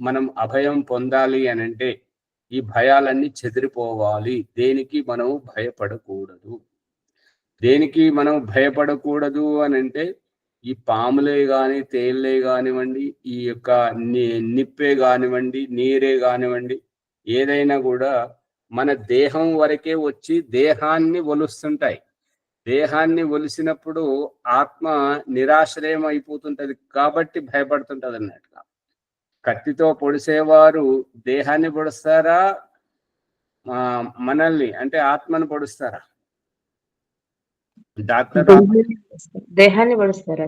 Speaker 1: మనం అభయం పొందాలి అని అంటే, ఈ భయాలన్నీ చెదిరిపోవాలి. దేనికి మనం భయపడకూడదు అని అంటే, ఈ పాములే కానీ, తేళ్లే కానివ్వండి, ఈ యొక్క నిప్పే కానివ్వండి, నీరే కానివ్వండి, ఏదైనా కూడా మన దేహం వరకే వచ్చి దేహాన్ని ఒలుస్తుంటాయి. దేహాన్ని ఒలిసినప్పుడు ఆత్మ నిరాశ్రయం అయిపోతుంటది కాబట్టి భయపడుతుంటది అన్నట్టుగా. కత్తితో పొడిసేవారు దేహాన్ని పొడుస్తారా, మనల్ని అంటే ఆత్మను పొడుస్తారా?
Speaker 2: దేహాన్ని పొడుస్తారా?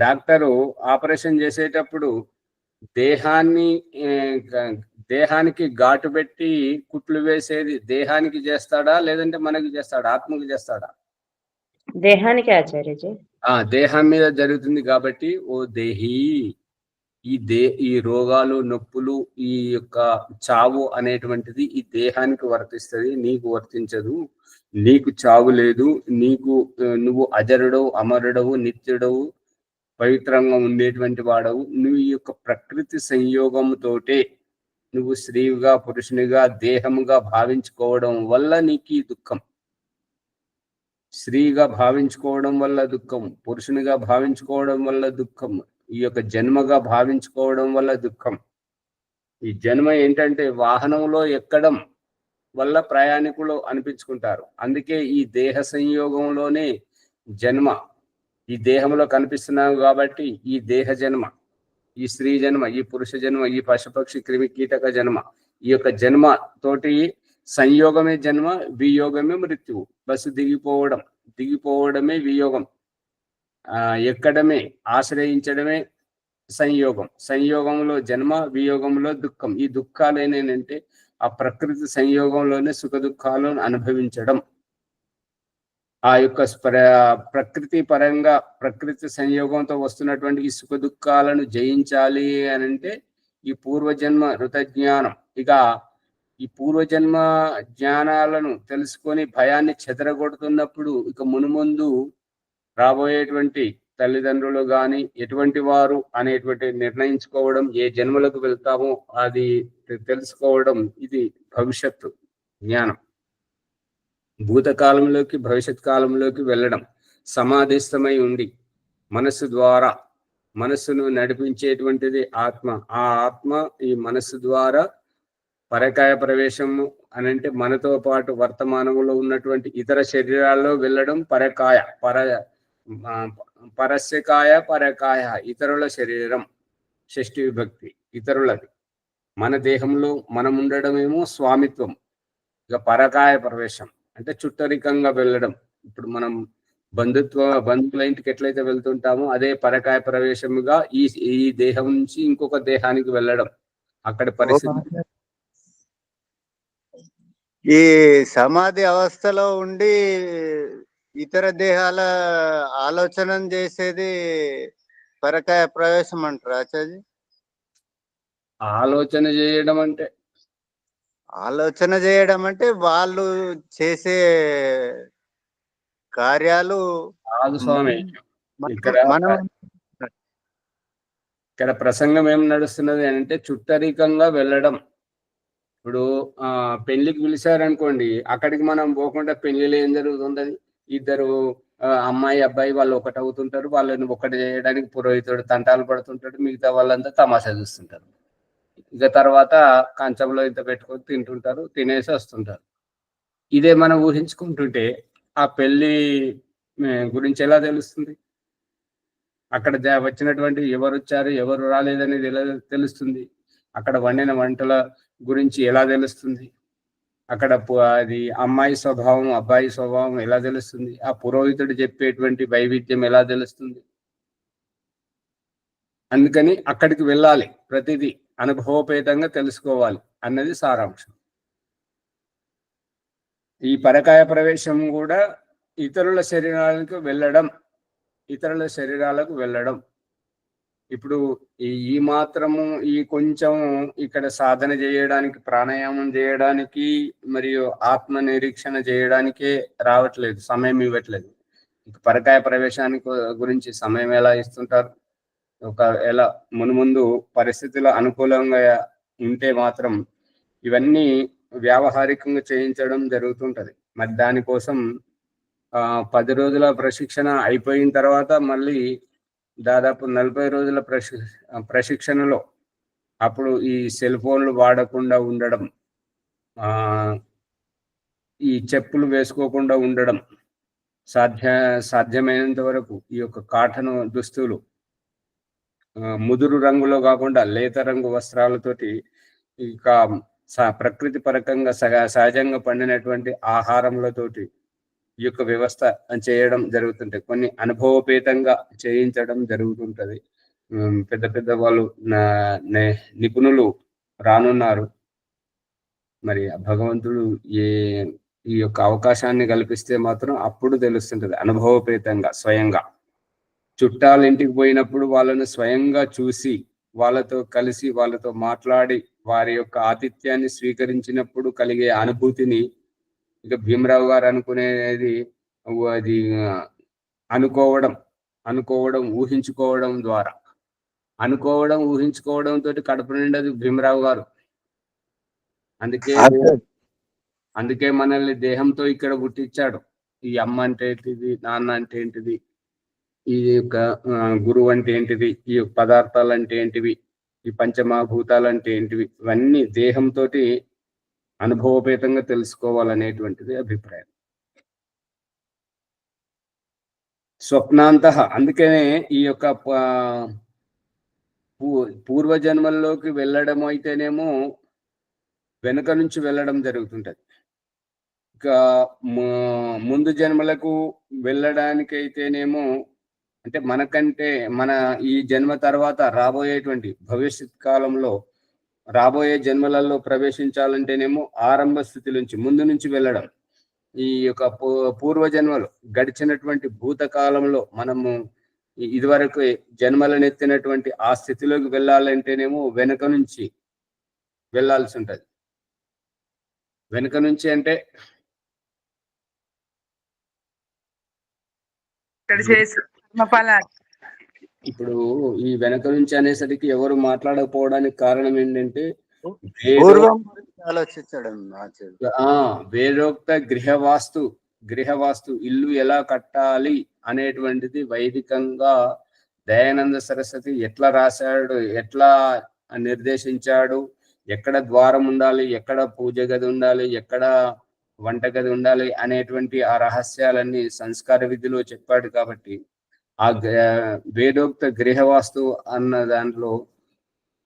Speaker 1: డాక్టరు ఆపరేషన్ చేసేటప్పుడు దేహానికి ఘాటు పెట్టి కుట్లు వేసేది దేహానికి చేస్తాడా, లేదంటే మనకి చేస్తాడా, ఆత్మకి చేస్తాడా?
Speaker 2: దేహానికి ఆచార్యజీ.
Speaker 1: దేహం మీద జరుగుతుంది కాబట్టి ఓ దేహి, ఈ రోగాలు, నొప్పులు, ఈ యొక్క చావు అనేటువంటిది ఈ దేహానికి వర్తిస్తుంది, నీకు వర్తించదు. నీకు చావు లేదు, నువ్వు అజరుడవు, అమరుడవు, నిత్యుడవు, పవిత్రంగా ఉండేటువంటి వాడవు. నువ్వు ఈ యొక్క ప్రకృతి సంయోగంతోటే నువ్వు స్త్రీగా, పురుషునిగా, దేహముగా భావించుకోవడం వల్ల నీకు ఈ దుఃఖం. స్త్రీగా భావించుకోవడం వల్ల దుఃఖం, పురుషునిగా భావించుకోవడం వల్ల దుఃఖం, ఈ యొక్క జన్మగా భావించుకోవడం వల్ల దుఃఖం. ఈ జన్మ ఏంటంటే వాహనంలో ఎక్కడం వల్ల ప్రయాణికులు అనిపించుకుంటారు. అందుకే ఈ దేహ సంయోగంలోనే జన్మ. ఈ దేహంలో కనిపిస్తున్నావు కాబట్టి ఈ దేహ జన్మ, ఈ స్త్రీ జన్మ, ఈ పురుష జన్మ, ఈ పశుపక్షి క్రిమి కీటక జన్మ, ఈ యొక్క జన్మ తోటి సంయోగమే జన్మ, వియోగమే మృత్యువు. బస్సు దిగిపోవడమే వియోగం, ఎక్కడమే ఆశ్రయించడమే సంయోగం. సంయోగంలో జన్మ, వియోగంలో దుఃఖం. ఈ దుఃఖాలు ఏంటంటే ఆ ప్రకృతి సంయోగంలోనే సుఖ అనుభవించడం. ఆ యొక్క ప్రకృతి పరంగా ప్రకృతి సంయోగంతో వస్తున్నటువంటి ఈ సుఖ దుఃఖాలను జయించాలి అని అంటే ఈ పూర్వజన్మ ఋతజ్ఞానం, ఇక ఈ పూర్వజన్మ జ్ఞానాలను తెలుసుకొని భయాన్ని చెదరగొడుతున్నప్పుడు ఇక మునుముందు రాబోయేటువంటి తల్లిదండ్రులు కానీ ఎటువంటి వారు అనేటువంటి నిర్ణయించుకోవడం, ఏ జన్మలకు వెళ్తామో అది తెలుసుకోవడం, ఇది భవిష్యత్తు జ్ఞానం. భూతకాలంలోకి భవిష్యత్ కాలంలోకి వెళ్ళడం, సమాధిస్థమై ఉండి మనస్సు ద్వారా, మనస్సును నడిపించేటువంటిది ఆత్మ. ఆ ఆత్మ ఈ మనస్సు ద్వారా పరకాయ ప్రవేశము అని అంటే మనతో పాటు వర్తమానంలో ఉన్నటువంటి ఇతర శరీరాల్లో వెళ్ళడం పరకాయ. పరస్యకాయ పరకాయ, ఇతరుల శరీరం, షష్ఠి విభక్తి, ఇతరులది. మన దేహంలో మనం ఉండడమేమో స్వామిత్వం. ఇక పరకాయ ప్రవేశం అంటే చుట్టరికంగా వెళ్ళడం. ఇప్పుడు మనం బంధువుల ఇంటికి ఎట్లయితే వెళ్తుంటామో అదే పరకాయ ప్రవేశముగా ఈ దేహం నుంచి ఇంకొక దేహానికి వెళ్ళడం. అక్కడి పరిస్థితి
Speaker 5: ఈ సమాధి అవస్థలో ఉండి ఇతర దేహాల ఆలోచన చేసేది పరకాయ ప్రవేశం అంటారు ఆచార్య.
Speaker 1: ఆలోచన చేయడం అంటే వాళ్ళు చేసే కార్యాలు కాదు స్వామి. ఇక్కడ ప్రసంగం ఏం నడుస్తున్నది అంటే చుట్టరికంగా వెళ్ళడం. ఇప్పుడు పెళ్లికి పిలిచారనుకోండి, అక్కడికి మనం పోకుండా పెళ్లిలో ఏం జరుగుతుంది? ఇద్దరు అమ్మాయి అబ్బాయి వాళ్ళు ఒకటి అవుతుంటారు, వాళ్ళని ఒకటి చేయడానికి పురోహితుడు తంటాలు పడుతుంటాడు, మిగతా వాళ్ళంతా తమాషా చూస్తుంటారు. ఇక తర్వాత కంచంలో ఇంత పెట్టుకొని తింటుంటారు, తినేసి వస్తుంటారు. ఇదే మనం ఊహించుకుంటుంటే ఆ పెళ్లి గురించి ఎలా తెలుస్తుంది? అక్కడ వచ్చినటువంటి ఎవరు వచ్చారు ఎవరు రాలేదనేది ఎలా తెలుస్తుంది? అక్కడ వండిన వంటల గురించి ఎలా తెలుస్తుంది? అక్కడ అది అమ్మాయి స్వభావం అబ్బాయి స్వభావం ఎలా తెలుస్తుంది? ఆ పురోహితుడు చెప్పేటువంటి వైవిధ్యం ఎలా తెలుస్తుంది? అందుకని అక్కడికి వెళ్ళాలి, ప్రతిదీ అనుభవపేతంగా తెలుసుకోవాలి అన్నది సారాంశం. ఈ పరకాయ ప్రవేశం కూడా ఇతరుల శరీరాలకు వెళ్ళడం. ఇప్పుడు ఈ మాత్రము ఈ కొంచెం ఇక్కడ సాధన చేయడానికి, ప్రాణాయామం చేయడానికి మరియు ఆత్మ నిరీక్షణ చేయడానికే రావట్లేదు, సమయం ఇవ్వట్లేదు. పరకాయ ప్రవేశానికి గురించి సమయం ఎలా ఇస్తుంటారు? ఎలా మునుముందు పరిస్థితులు అనుకూలంగా ఉంటే మాత్రం ఇవన్నీ వ్యావహారికంగా చేయించడం జరుగుతుంటది. మరి దానికోసం 10 రోజుల ప్రశిక్షణ అయిపోయిన తర్వాత మళ్ళీ దాదాపు 40 రోజుల ప్రశిక్షణలో అప్పుడు ఈ సెల్ ఫోన్లు వాడకుండా ఉండడం, ఈ చెప్పులు వేసుకోకుండా ఉండడం, సాధ్యమైనంత వరకు ఈ యొక్క కాటన్ దుస్తులు, ముదురు రంగులో కాకుండా లేత రంగు వస్త్రాలతోటి, ఇక ప్రకృతి పరకంగా సహజంగా పండినటువంటి ఆహారంలతోటి ఈ యొక్క వ్యవస్థ చేయడం జరుగుతుంటాయి. కొన్ని అనుభవపేతంగా చేయించడం జరుగుతుంటది. పెద్ద పెద్ద వాళ్ళు నిపుణులు రానున్నారు. మరి భగవంతుడు ఈ యొక్క అవకాశాన్ని కల్పిస్తే మాత్రం అప్పుడు తెలుస్తుంటది అనుభవపేతంగా. స్వయంగా చుట్టాల ఇంటికి పోయినప్పుడు వాళ్ళను స్వయంగా చూసి, వాళ్ళతో కలిసి, వాళ్ళతో మాట్లాడి, వారి యొక్క ఆతిథ్యాన్ని స్వీకరించినప్పుడు కలిగే అనుభూతిని ఇక భీమరావు గారు అనుకునేది అది అనుకోవడం ఊహించుకోవడం ద్వారా, ఊహించుకోవడంతో కడుపు నిండదు భీమరావు గారు. అందుకే మనల్ని దేహంతో ఇక్కడ పుట్టించాడు. ఈ అమ్మ అంటే ఏంటిది, నాన్న అంటే ఏంటిది, ఈ యొక్క గురువు అంటే ఏంటిది, ఈ పదార్థాలు అంటే ఏంటివి, ఈ పంచమహాభూతాలు అంటే ఏంటివి, ఇవన్నీ దేహంతో అనుభవపేతంగా తెలుసుకోవాలనేటువంటిది అభిప్రాయం. స్వప్నాంత, అందుకనే ఈ యొక్క పూర్వజన్మల్లోకి వెళ్ళడం అయితేనేమో వెనుక నుంచి వెళ్ళడం జరుగుతుంటది. ఇక ముందు జన్మలకు వెళ్ళడానికైతేనేమో అంటే మనకంటే మన ఈ జన్మ తర్వాత రాబోయేటువంటి భవిష్యత్ కాలంలో రాబోయే జన్మలలో ప్రవేశించాలంటేనేమో ఆరంభ స్థితి నుంచి ముందు నుంచి వెళ్ళడం. ఈ యొక్క పూర్వజన్మలు గడిచినటువంటి భూతకాలంలో మనము ఇదివరకు జన్మలనెత్తినటువంటి ఆ స్థితిలోకి వెళ్ళాలంటేనేమో వెనుక నుంచి వెళ్ళాల్సి ఉంటది. వెనుక నుంచి అంటే ఇప్పుడు ఈ వెనక నుంచి అనేసరికి ఎవరు మాట్లాడకపోవడానికి కారణం ఏంటంటే వేదోక్త గృహవాస్తు ఇల్లు ఎలా కట్టాలి అనేటువంటిది వైదికంగా దయానంద సరస్వతి ఎట్లా రాశాడు, ఎట్లా నిర్దేశించాడు, ఎక్కడ ద్వారం ఉండాలి, ఎక్కడ పూజ గది ఉండాలి, ఎక్కడ వంటగది ఉండాలి అనేటువంటి ఆ రహస్యాలన్నీ సంస్కార విధిలో చెప్పాడు. కాబట్టి ఆ వేదోక్త గృహవాస్తు అన్న దాంట్లో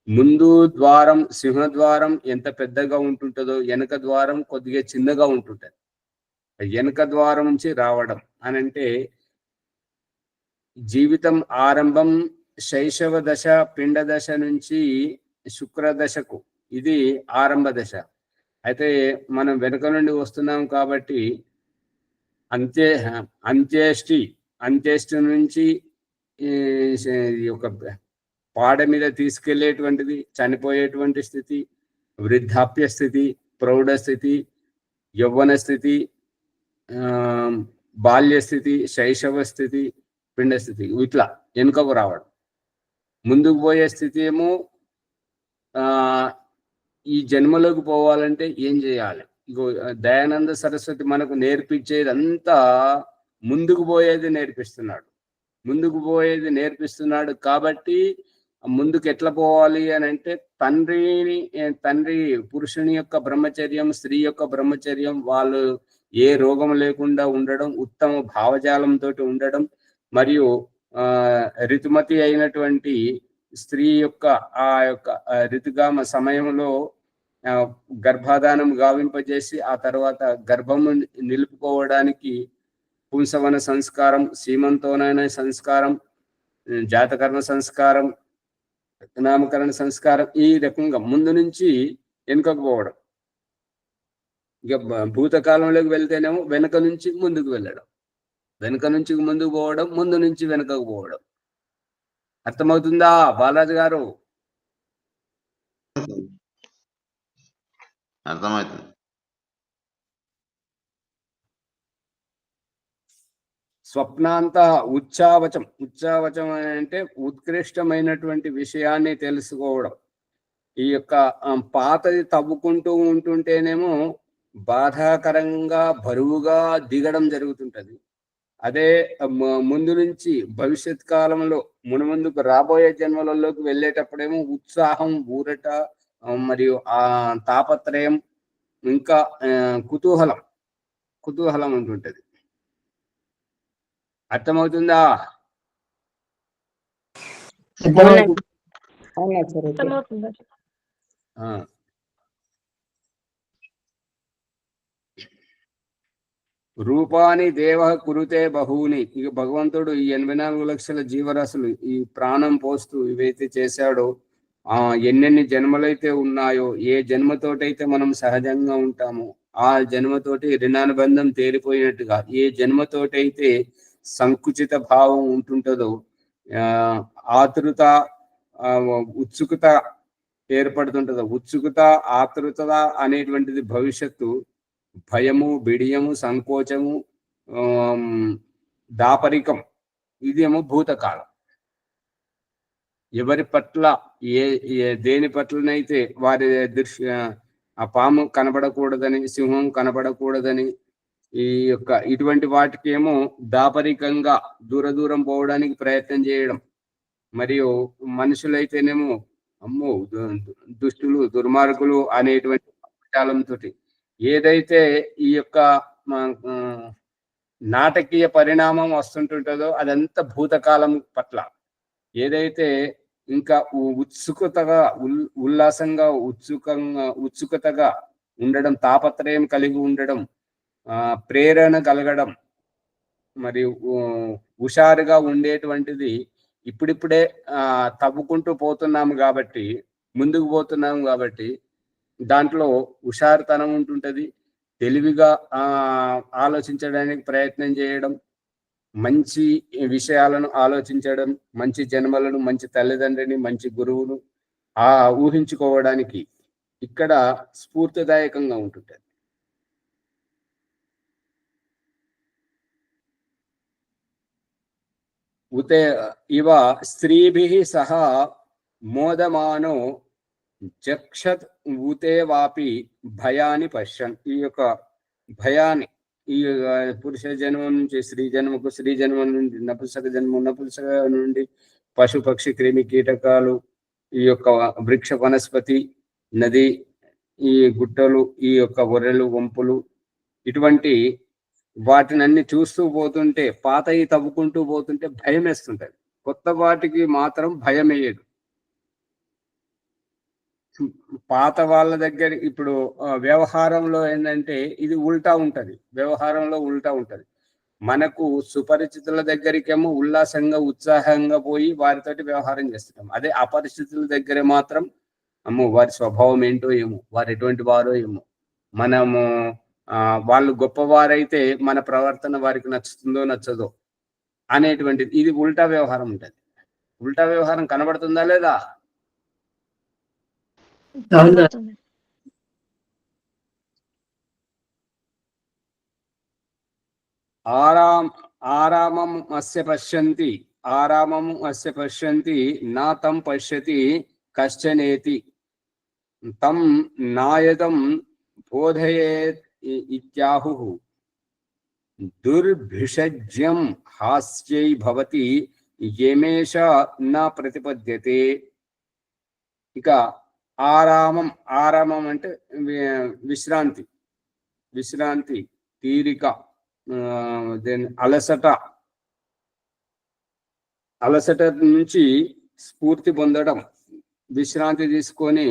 Speaker 1: ముందు ద్వారం సింహద్వారం ఎంత పెద్దగా ఉంటుంటుందో వెనక ద్వారం కొద్దిగా చిన్నగా ఉంటుంటది. వెనక ద్వారం నుంచి రావడం అని అంటే జీవితం ఆరంభం శైశవ దశ, పిండ దశ నుంచి శుక్ర దశకు ఇది ఆరంభ దశ. అయితే మనం వెనుక నుండి వస్తున్నాం కాబట్టి అంత్యేష్టి నుంచి ఒక పాడ మీద తీసుకెళ్లేటువంటిది చనిపోయేటువంటి స్థితి, వృద్ధాప్య స్థితి, ప్రౌఢ స్థితి, యవ్వన స్థితి, బాల్య స్థితి, శైశవ స్థితి, పిండ స్థితి, ఇట్లా వెనుకకు రావడం. ముందుకు పోయే స్థితి ఏమో ఈ జన్మలోకి పోవాలంటే ఏం చేయాలి? ఇగో దయానంద సరస్వతి మనకు నేర్పించేదంతా ముందుకు పోయేది నేర్పిస్తున్నాడు. కాబట్టి ముందుకు ఎట్లా పోవాలి అని అంటే తండ్రి పురుషుని యొక్క బ్రహ్మచర్యం, స్త్రీ యొక్క బ్రహ్మచర్యం, వాళ్ళు ఏ రోగం లేకుండా ఉండడం, ఉత్తమ భావజాలంతో ఉండడం, మరియు ఋతుమతి అయినటువంటి స్త్రీ యొక్క ఆ యొక్క ఋతుగామ సమయంలో గర్భాధానం గావింపజేసి ఆ తర్వాత గర్భము నిలుపుకోవడానికి పుంసవన సంస్కారం, సీమంతోనైన సంస్కారం, జాతకర్ణ సంస్కారం, నామకరణ సంస్కారం, ఈ రకంగా ముందు నుంచి వెనుకకు పోవడం. ఇక భూతకాలంలోకి వెళ్తేనేమో వెనుక నుంచి ముందుకు వెళ్ళడం, వెనుక నుంచి ముందుకు పోవడం, ముందు నుంచి వెనుకకు పోవడం. అర్థమవుతుందా బాలాజీ గారు?
Speaker 6: అర్థమవుతుంది.
Speaker 1: స్వప్నాంత ఉచ్చావచం అంటే ఉత్కృష్టమైనటువంటి విషయాన్ని తెలుసుకోవడం. ఈ యొక్క పాతది తవ్వుకుంటూ ఉంటుంటేనేమో బాధాకరంగా బరువుగా దిగడం జరుగుతుంటది. అదే ముందు నుంచి భవిష్యత్ కాలంలో మునుముందుకు రాబోయే జన్మలలోకి వెళ్ళేటప్పుడేమో ఉత్సాహం, ఊరట, మరియు ఆ తాపత్రయం, ఇంకా కుతూహలం ఉంటుంటది. అర్థమవుతుందా? రూపాని దేవ కురుతే బహూని. ఇక భగవంతుడు ఈ 84 లక్షల జీవరాశులు ఈ ప్రాణం పోస్తూ ఇవైతే చేశాడో, ఎన్నెన్ని జన్మలైతే ఉన్నాయో, ఏ జన్మతోటైతే మనం సహజంగా ఉంటామో ఆ జన్మతోటి రుణానుబంధం తేలిపోయినట్టుగా, ఏ జన్మతోటైతే సంకుచిత భావం ఉంటుంటుందో, ఆతృత, ఉత్సుకత ఏర్పడుతుంటుందో, ఉత్సుకత, ఆతృత అనేటువంటిది భవిష్యత్తు, భయము, బిడియము, సంకోచము, దాపరికం, ఇదేమో భూతకాలం. ఎవరి పట్ల దేని పట్లనైతే వారి ఆ పాము కనబడకూడదని, సింహం కనబడకూడదని, ఈ యొక్క ఇటువంటి వాటికేమో దాపరికంగా దూరం పోవడానికి ప్రయత్నం చేయడం. మరియు మనుషులైతేనేమో అమ్మో దుష్టులు, దుర్మార్గులు అనేటువంటి చాలంతో ఏదైతే ఈ యొక్క నాటకీయ పరిణామం వస్తుంటుంటుందో అదంతా భూతకాలం పట్ల. ఏదైతే ఇంకా ఉత్సుకతగా ఉల్లాసంగా ఉత్సుకతగా ఉండడం, తాపత్రయం కలిగి ఉండడం, ప్రేరణ కలగడం, మరియు హుషారుగా ఉండేటువంటిది ఇప్పుడిప్పుడే తవ్వుకుంటూ పోతున్నాము కాబట్టి, ముందుకు పోతున్నాము కాబట్టి దాంట్లో హుషారుతనం ఉంటుంటది. తెలివిగా ఆలోచించడానికి ప్రయత్నం చేయడం, మంచి విషయాలను ఆలోచించడం, మంచి జన్మలను, మంచి తల్లిదండ్రిని, మంచి గురువును ఊహించుకోవడానికి ఇక్కడ స్ఫూర్తిదాయకంగా ఉంటుంటది. ఇవ స్త్రీభిః సహ మోదమానో జక్షత్ ఊతే వాపి భయాన్ని పశ్యన్. ఈ యొక్క భయాన్ని, ఈ పురుష జన్మం నుంచి స్త్రీ జన్మకు, స్త్రీ జన్మం నుండి నపుంసక జన్మం, నపుంసక నుండి పశు పక్షి క్రిమి కీటకాలు, ఈ యొక్క వృక్ష వనస్పతి, నది, ఈ గుట్టలు, ఈ యొక్క గొర్రెలు, వంపులు, ఇటువంటి వాటిని అన్ని చూస్తూ పోతుంటే, పాతయి తవ్వుకుంటూ పోతుంటే భయం వేస్తుంటది. కొత్త వాటికి మాత్రం భయం వేయదు. పాత వాళ్ళ దగ్గర ఇప్పుడు వ్యవహారంలో ఏంటంటే ఇది ఉల్టా ఉంటది. వ్యవహారంలో ఉల్టా ఉంటది. మనకు సుపరిచితుల దగ్గరికేమో ఉల్లాసంగా, ఉత్సాహంగా పోయి వారితోటి వ్యవహారం చేస్తున్నాం. అదే అపరిచితుల దగ్గర మాత్రం అమ్మో వారి స్వభావం ఏంటో ఏమో, వారు ఎటువంటి వారో ఏమో, మనము వాళ్ళు గొప్పవారైతే మన ప్రవర్తన వారికి నచ్చుతుందో నచ్చదో అనేటువంటిది. ఇది ఉల్టా వ్యవహారం ఉంటుంది. ఉల్టా వ్యవహారం కనబడుతుందా లేదా? ఆరామం అస్య పశ్యంతి, ఆరామం అస్య పశ్యంతి నా తం పశ్యతి కశ్చనేతి తం నాయదం బోధయేత్ ఇత్యాహుః. దుర్భిషజ్యం హాస్యై భవతి యమేష న ప్రతిపద్యతే. ఇక ఆరామం అంటే విశ్రాంతి, విశ్రాంతి, తీరిక, అలసట నుంచి స్ఫూర్తి పొందడం, విశ్రాంతి తీసుకొని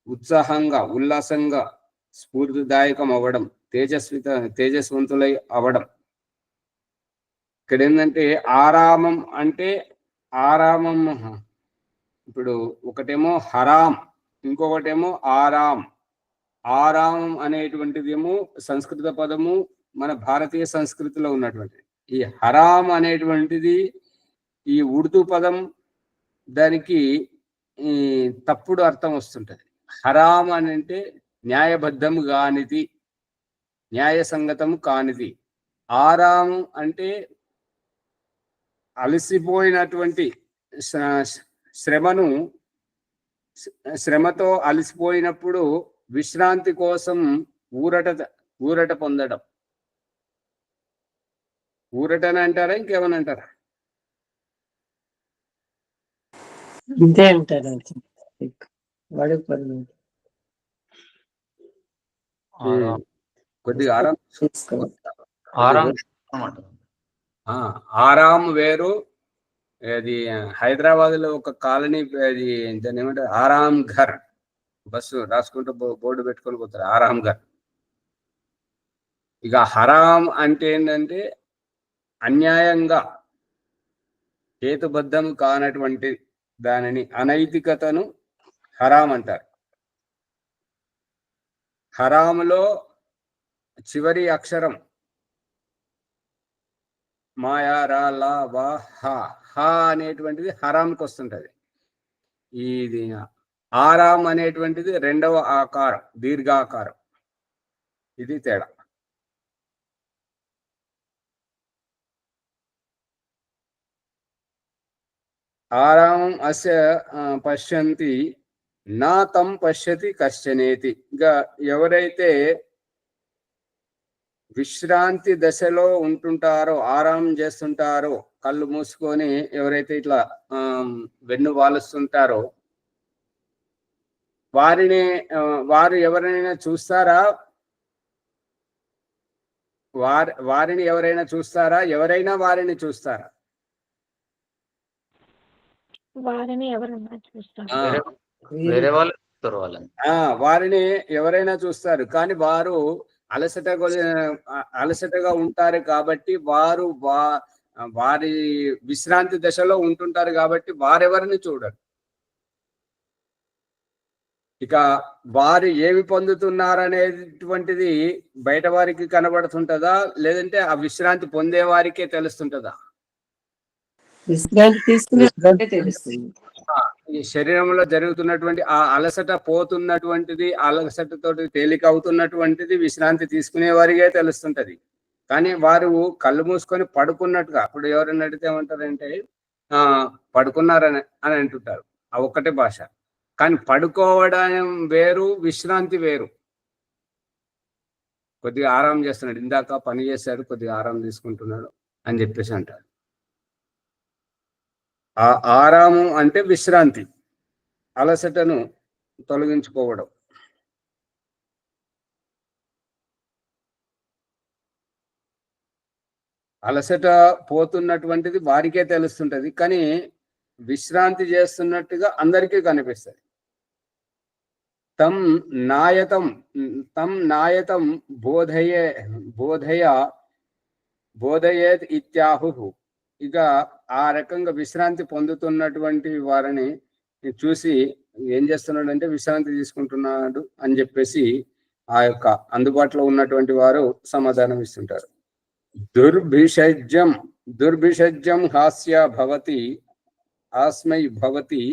Speaker 1: ఉత్సాహంగా, ఉల్లాసంగా, స్ఫూర్తిదాయకం అవ్వడం, తేజస్వంతులై అవ్వడం. ఇక్కడ ఏంటంటే ఆరామం అంటే ఆరామం, ఇప్పుడు ఒకటేమో హరాం, ఇంకొకటేమో ఆరాం. ఆరాం అనేటువంటిదేమో సంస్కృత పదము, మన భారతీయ సంస్కృతిలో ఉన్నటువంటిది. ఈ హరాం అనేటువంటిది ఈ ఉర్దూ పదం, దానికి తప్పుడు అర్థం వస్తుంటది. హరాం అని అంటే న్యాయబద్ధము కానిది, న్యాయసంగతము కానిది. ఆరాం అంటే అలసిపోయినటువంటి శ్రమతో అలసిపోయినప్పుడు విశ్రాంతి కోసం ఊరట పొందడం. ఊరటని అంటారా, ఇంకేమని అంటారా?
Speaker 2: ఇంతే అంటారు.
Speaker 1: కొద్దిగా
Speaker 4: ఆరాం
Speaker 1: వేరు. అది హైదరాబాద్ లో ఒక కాలనీ, అది దాన్ని ఏమంటారు, ఆరాం ఘర్. బస్సు రాసుకుంటూ బోర్డు పెట్టుకొని పోతారు, ఆరాం ఘర్. ఇక హరాం అంటే ఏంటంటే అన్యాయంగా, హేతుబద్ధం కానటువంటి దానిని, అనైతికతను హరాం అంటారు. హరాములో చివరి అక్షరం మాయా రా లా వా హా అనేటువంటిది హరాంకి వస్తుంటది. ఇది ఆరాం అనేటువంటిది రెండవ ఆకారం, దీర్ఘాకారం. ఇది తేడా. ఆరామం అస్య పశ్యంతి నా తం పశ్యతి కశ్చనేతి. ఇంకా ఎవరైతే విశ్రాంతి దశలో ఉంటుంటారో, ఆరాం చేస్తుంటారో, కళ్ళు మూసుకొని ఎవరైతే ఇట్లా వెన్ను వాలుస్తుంటారో వారు ఎవరైనా చూస్తారా? వారిని ఎవరైనా చూస్తారా? ఎవరైనా వారిని చూస్తారా?
Speaker 6: వారిని ఎవరన్నా చూస్తారు.
Speaker 1: ఆ,
Speaker 4: వేరే వాళ్ళు చూస్తారు వాళ్ళని.
Speaker 1: వారిని ఎవరైనా చూస్తారు, కానీ వారు అలసటగా ఉంటారు కాబట్టి వారి విశ్రాంతి దశలో ఉంటుంటారు కాబట్టి వారెవరిని చూడరు. ఇక వారు ఏమి పొందుతున్నారనేటువంటిది బయట వారికి కనబడుతుంటదా, లేదంటే ఆ విశ్రాంతి పొందే వారికే తెలుస్తుంటదా?
Speaker 2: విశ్రాంతి తీసుకునే తెలుస్తుంది.
Speaker 1: ఈ శరీరంలో జరుగుతున్నటువంటి ఆ అలసట పోతున్నటువంటిది, అలసటతోటి తేలిక అవుతున్నటువంటిది విశ్రాంతి తీసుకునే వారికే తెలుస్తుంటది. కానీ వారు కళ్ళు మూసుకొని పడుకున్నట్టుగా, అప్పుడు ఎవరైనా అడిగితే ఏమంటారంటే పడుకున్నారని అంటుంటారు. ఆ ఒక్కటే భాష. కానీ పడుకోవడం వేరు, విశ్రాంతి వేరు. కొద్దిగా ఆరాం చేస్తున్నాడు, ఇందాక పని చేశాడు, కొద్దిగా ఆరాం తీసుకుంటున్నాడు అని చెప్పేసి అంటారు. ఆ ఆరాము అంటే విశ్రాంతి, అలసటను తొలగించుకోవడం. అలసట పోతున్నటువంటిది వారికే తెలుస్తుంటది, కానీ విశ్రాంతి చేస్తున్నట్టుగా అందరికీ కనిపిస్తుంది. తం నాయతం బోధయేత్ ఇత్యాహు. ఇక ఆ రకంగా విశ్రాంతి పొందుతున్నటువంటి వారిని చూసి ఏం చేస్తున్నాడు అంటే విశ్రాంతి తీసుకుంటున్నాడు అని చెప్పేసి ఆ యొక్క అందుబాటులో ఉన్నటువంటి వారు సమాధానం ఇస్తుంటారు. దుర్భిషజ్యం హాస్య భవతి ఆస్మై భవతి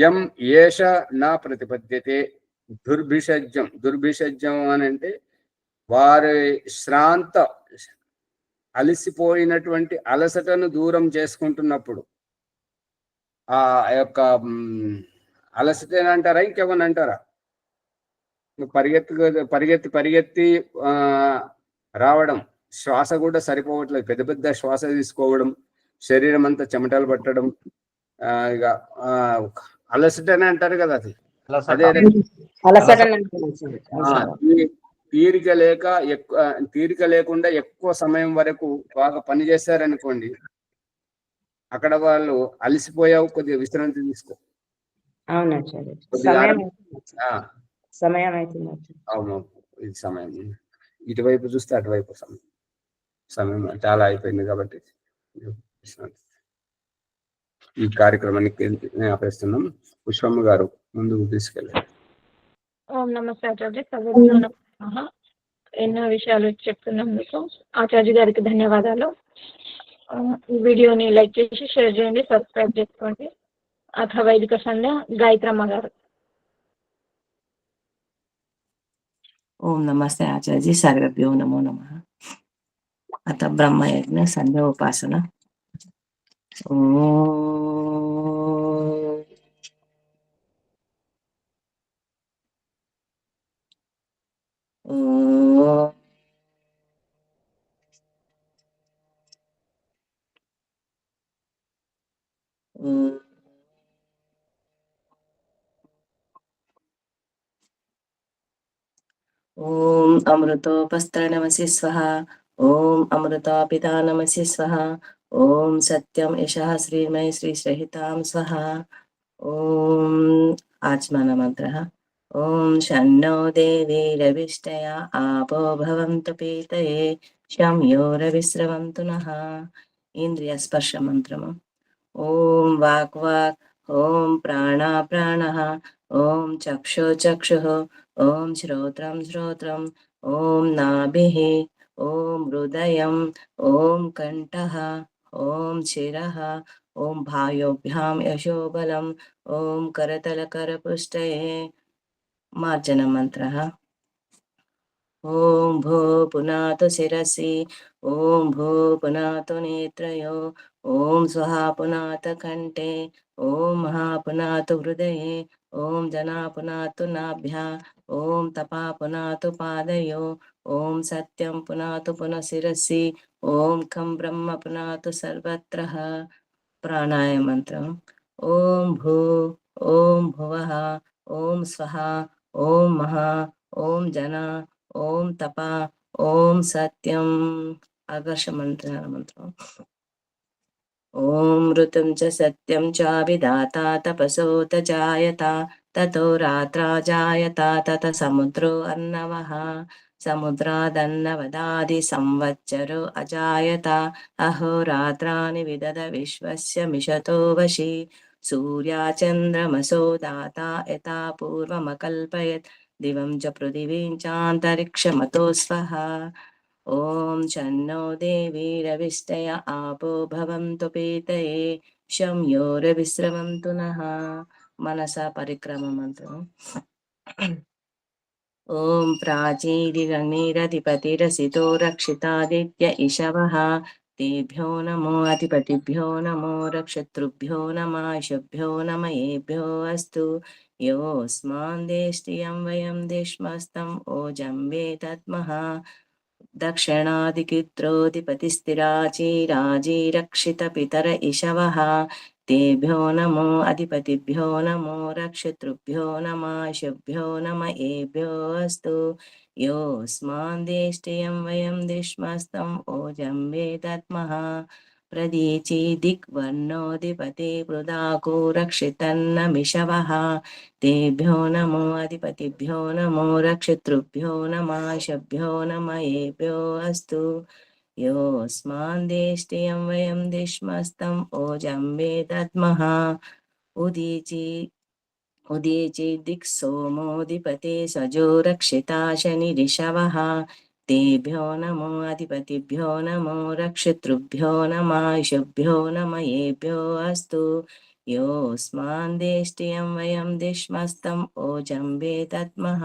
Speaker 1: యం ఏష నా ప్రతిపద్యతే. దుర్భిషజ్యం అని అంటే వారి అలసిపోయినటువంటి అలసటను దూరం చేసుకుంటున్నప్పుడు, ఆ యొక్క అలసటేనంటారా ఇంకేమన్నా అంటారా? పరిగెత్తి రావడం, శ్వాస కూడా సరిపోవట్లేదు, పెద్ద పెద్ద శ్వాస తీసుకోవడం, శరీరం అంతా చెమటలు పట్టడం, ఇక అలసటనే అంటారు కదా అది. అదే తీరిక లేకుండా ఎక్కువ సమయం వరకు బాగా పని చేశారనుకోండి, అక్కడ వాళ్ళు అలసిపోయావు, కొద్దిగా విశ్రాంతి తీసుకో. అవును, ఇది సమయం. ఇటువైపు చూస్తే అటువైపు సమయం చాలా అయిపోయింది కాబట్టి ఈ కార్యక్రమానికి ఆపేస్తున్నాం. పుష్పమ్మ గారు ముందుకు తీసుకెళ్ళారు.
Speaker 6: ఓం నమస్తే ఆచార్య. ఎన్నో విషయాలు చెప్తున్నందుకు ఆచార్య గారికి ధన్యవాదాలు. ఈ వీడియోని లైక్ చేసి షేర్ చేయండి, సబ్స్క్రైబ్ చేసుకోండి. అథ వైదిక సంధ్య గాయత్రమ్మ గారు.
Speaker 2: ఓం నమస్తే ఆచార్య. సర్వేభ్యో నమో నమః. అత బ్రహ్మయజ్ఞ సంధ్య ఉపాసన. ఓం అమృతోపస్త్ర నమసి స్వః. ఓం అమృతాపితా నమసి స్వః. ఓం సత్యం యశః శ్రీమై శ్రీశ్రహితాం స్వః. ఓం ఆచమన మంత్రః. ఓం షన్నో దేవీరవిష్టయా ఆపో భవంతు పీతయే శం యో రవిస్రవంతు నః. ఇంద్రియ స్పర్శ మంత్రము. ఓం వాక్ వాక్. ఓం ప్రాణ ప్రాణః. ఓం చక్షు చక్షుః. ఓం శ్రోత్రం శ్రోత్రం. ఓం నాభిః. ఓం హృదయం. ఓం కంఠః. ఓం శిరః. ఓం భాయోభ్యాం యశోబలం. ఓం కరతల కరపృష్టయే. మార్జన మంత్రః. ఓం భూ పునాతు శిరసి. ఓం భూ పునాతు నేత్రయో. ఓం స్వహ పునాత కంఠే. ఓం మహా పునాతు హృదయే. ఓం జనా పునాతు నాభ్యా. ఓం తపా పునాతు పాదయో. ఓం సత్యం పునాతు పునః శిరసి. ఓం ఖం బ్రహ్మ పునాతు సర్వత్రః. ప్రాణాయ మంత్రం. ఓం భూ. ఓం భువః. ఓం స్వహ. ఓం మహా. ఓం జన. ఓం తప, ఓం సత్యం. ఆకర్ష మంత్రం. ఓం ఋతుం చ సత్యం చ విధాతా తపసోత జాయత తతో రాత్రా జాయత తత సముద్రో అన్నవః సముద్రాదన్నవదాది సంవత్సరో అజాయత అహోరాత్రాని విదద విశ్వస్య మిషతో వశి సూర్యాచంద్రమసో దాతా యథా పూర్వమకల్పయత్ దివం చ పృథివీం చాంతరిక్షమతో స్వః. ఓం శన్నో దేవీ రవిష్టయ ఆపో భవంతు పీతయే శం యో రవిశ్రవంతు నః. మనస పరిక్రమ మంత్రం. ఓం ప్రాచీదిగణీరధిపతిరసితో రక్షితాదిత్య ఇషవః తేభ్యో నమో అధిపతిభ్యో నమో రక్షతృభ్యో నమః శుభ్యో నమ ఏభ్యో అస్తు. యోస్మాన్ దేష్టియం వయం దిష్మస్తం ఓజం వేదత్మః దక్షిణాదికిత్రోధిపతిస్థిరాచీరాజీ రక్షిత పితర ఇషవః తేభ్యో నమో అధిపతిభ్యో నమో రక్షతృభ్యో నమః శుభ్యో నమ ఏభ్యో అస్తు. యోస్మాన్ దేష్టియం వయం దిష్మస్తం ఓజం వేదత్మః ప్రదీచి దిగ్వర్ణోధిపతి పృదాకో రక్షితన్నమిషవః తేభ్యో నమో అధిపతిభ్యో నమో రక్షతృభ్యో నమః శుభ్యో నమ ఏభ్యో అస్తు. యోస్మాన్ దేష్టియం వయం దిష్మస్తం ఓజం వేదత్మః ఉదీచి దిక్ సోమోధిపతే సజో రక్షితా శనిరిషవః తేభ్యో నమో అధిపతిభ్యో నమో రక్షతృభ్యో నమః శుభ్యో నమ ఏభ్యో అస్తు. యోస్మాన్ దేష్టియం వయం దిష్మస్తం ఓజం వేదత్మః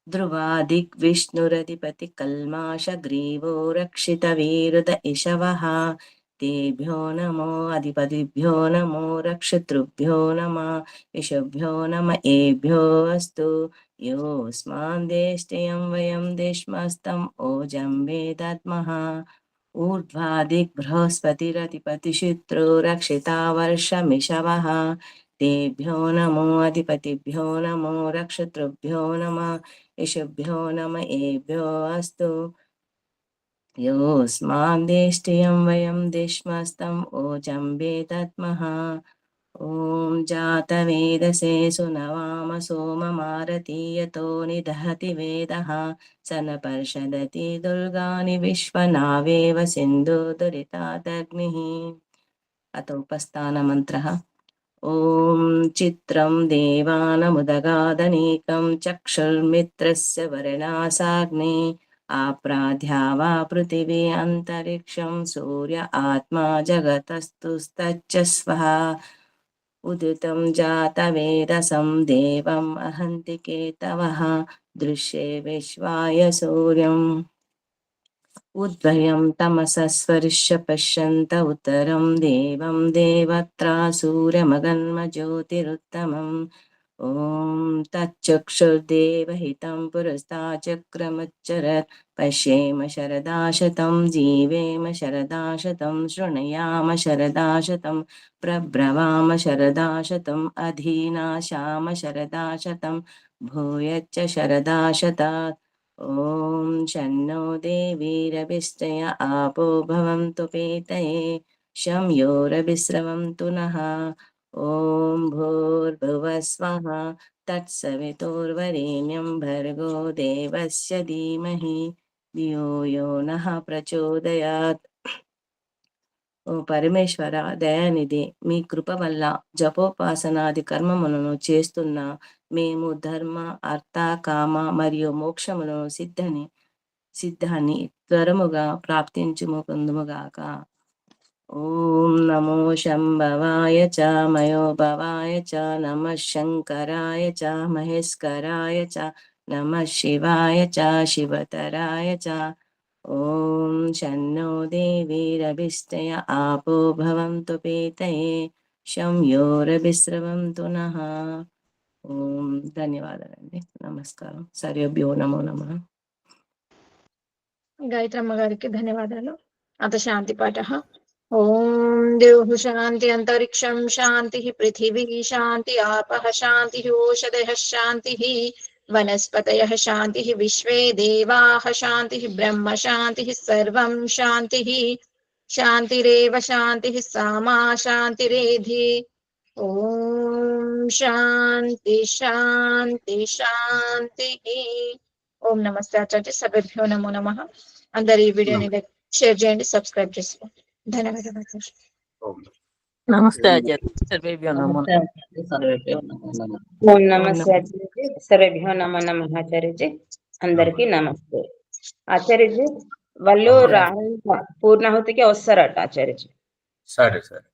Speaker 2: ధ్రువాదిక్ విష్ణురధిపతి కల్మాషగ్రీవో రక్షిత వీరుద ఇషవః తేభ్యో నమో అధిపతిభ్యో నమో రక్షతృభ్యో నమః ఇషభ్యో నమ ఏభ్యో అస్తు. యోస్మాన్ దేష్టియం వయం దిష్మస్తం ఓజం వేదత్మః ఊర్ధ్వాదిక్ బృహస్పతిరధిపతిశుత్రో రక్షితా వర్షమిషవః తేభ్యో నమో అధిపతిభ్యో నమో రక్షతృభ్యో నమః ఇషభ్యో నమ ఏభ్యో అస్తు. యోస్మాన్ దేష్టియం వయం దిష్మస్తం ఓజం వేదత్మః ఓం జాతవేదసే సునవామ సోమమారతీయతో నిదహతి వేదః సనపర్షదతి దుర్గాని విశ్వనావేవ సింధు దురితాదగ్నిః. అత ఉపస్థాన మంత్రః. ఓం చిత్రం దేవానముదగాదనీకం చక్షుర్మిత్రస్య వరుణాసాగ్నే ఆప్రాధ్యావా పృథివీ అంతరిక్షం సూర్య ఆత్మా జగతస్తుస్తచ్చ స్వః ఉదితం జాతవేదసం దేవం అహంతి కేతవః దృశ్యే విశ్వాయ సూర్యం ఉద్వయం తమసస్పర్శ పశ్యంత ఉత్తరం దేవం దేవత్రా సూర్యమగన్మ జ్యోతిరుత్తమం. ఓం తచ్చక్షుర్దేవహితం పురస్తాచక్రముచ్చరత్ పశ్యేమ శరదాశతం జీవేమ శరదాశతం శృణుయామ శరదాశతం ప్రబ్రవామ శరదాశతం అధీనాశామ శరదాశతం భూయచ్చ శరదాశతాత్. ఓం శన్నో దేవీ రవిష్టయ ఆపో భవంతు పీతయే శం యో రవిశ్రవంతు నః. ఓం భూర్భువస్వః తత్సవితుర్వరేణ్యం భర్గో దేవస్య ధీమహి ధియో యో నః ప్రచోదయాత్. ఓ పరమేశ్వర దయానిధి, మీ కృప వల్ల జపోపాసనాది కర్మములను చేస్తున్న మేము ధర్మ అర్థ కామ మరియు మోక్షములను సిద్ధాన్ని త్వరముగా ప్రాప్తించుము పొందుముగాక. ఓం నమో శంభవాయ చ మయోభవాయ చ నమః శంకరాయ చ మహేశ్వరాయ చ నమః శివాయ చ శివతరాయ చ. ఓం శన్నో దేవీ రవిష్టయ ఆపో భవంతు పీతయే శం యో రవిశ్రవంతు నః. ఓం ధన్యవాదాలండి. నమస్కారం. సర్వేభ్యో నమో నమః.
Speaker 6: గాయత్రమ్మ గారికి ధన్యవాదాలు. అత శాంతి పాఠః. ఓం ద్యౌః శాంతి అంతరిక్షం శాంతి పృథివీ శాంతి ఆపః శాంతి ఓషధయః శాంతి वनस्पतयः शान्तिः विश्वे देवाः शान्तिः ब्रह्म शान्तिः सर्वं शान्तिः शान्तिरेव शान्तिः सामा शान्तिरेधि ॐ शान्ति शान्ति शान्तिः ఓం నమస్తే ఆచార్య సర్వేభ్యో నమో నమః అందరు ఈ వీడియోని షేర్ చేయండి సబ్స్క్రైబ్ చేసుకోండి ధన్యవాదాలు ఆచార్య
Speaker 1: ఓం.
Speaker 7: నమస్తే ఆచార్య సర్వేభ్యో నమో నమః.
Speaker 8: ఓం నమస్తే ఆచార్యజీ సర్వేభ్యో నమో నమః ఆచార్యజీ అందరికీ నమస్తే ఆచార్యజీ వాళ్ళు రాహుల్ పూర్ణాహుతికి వస్తారట ఆచార్యజీ
Speaker 1: సరే సరే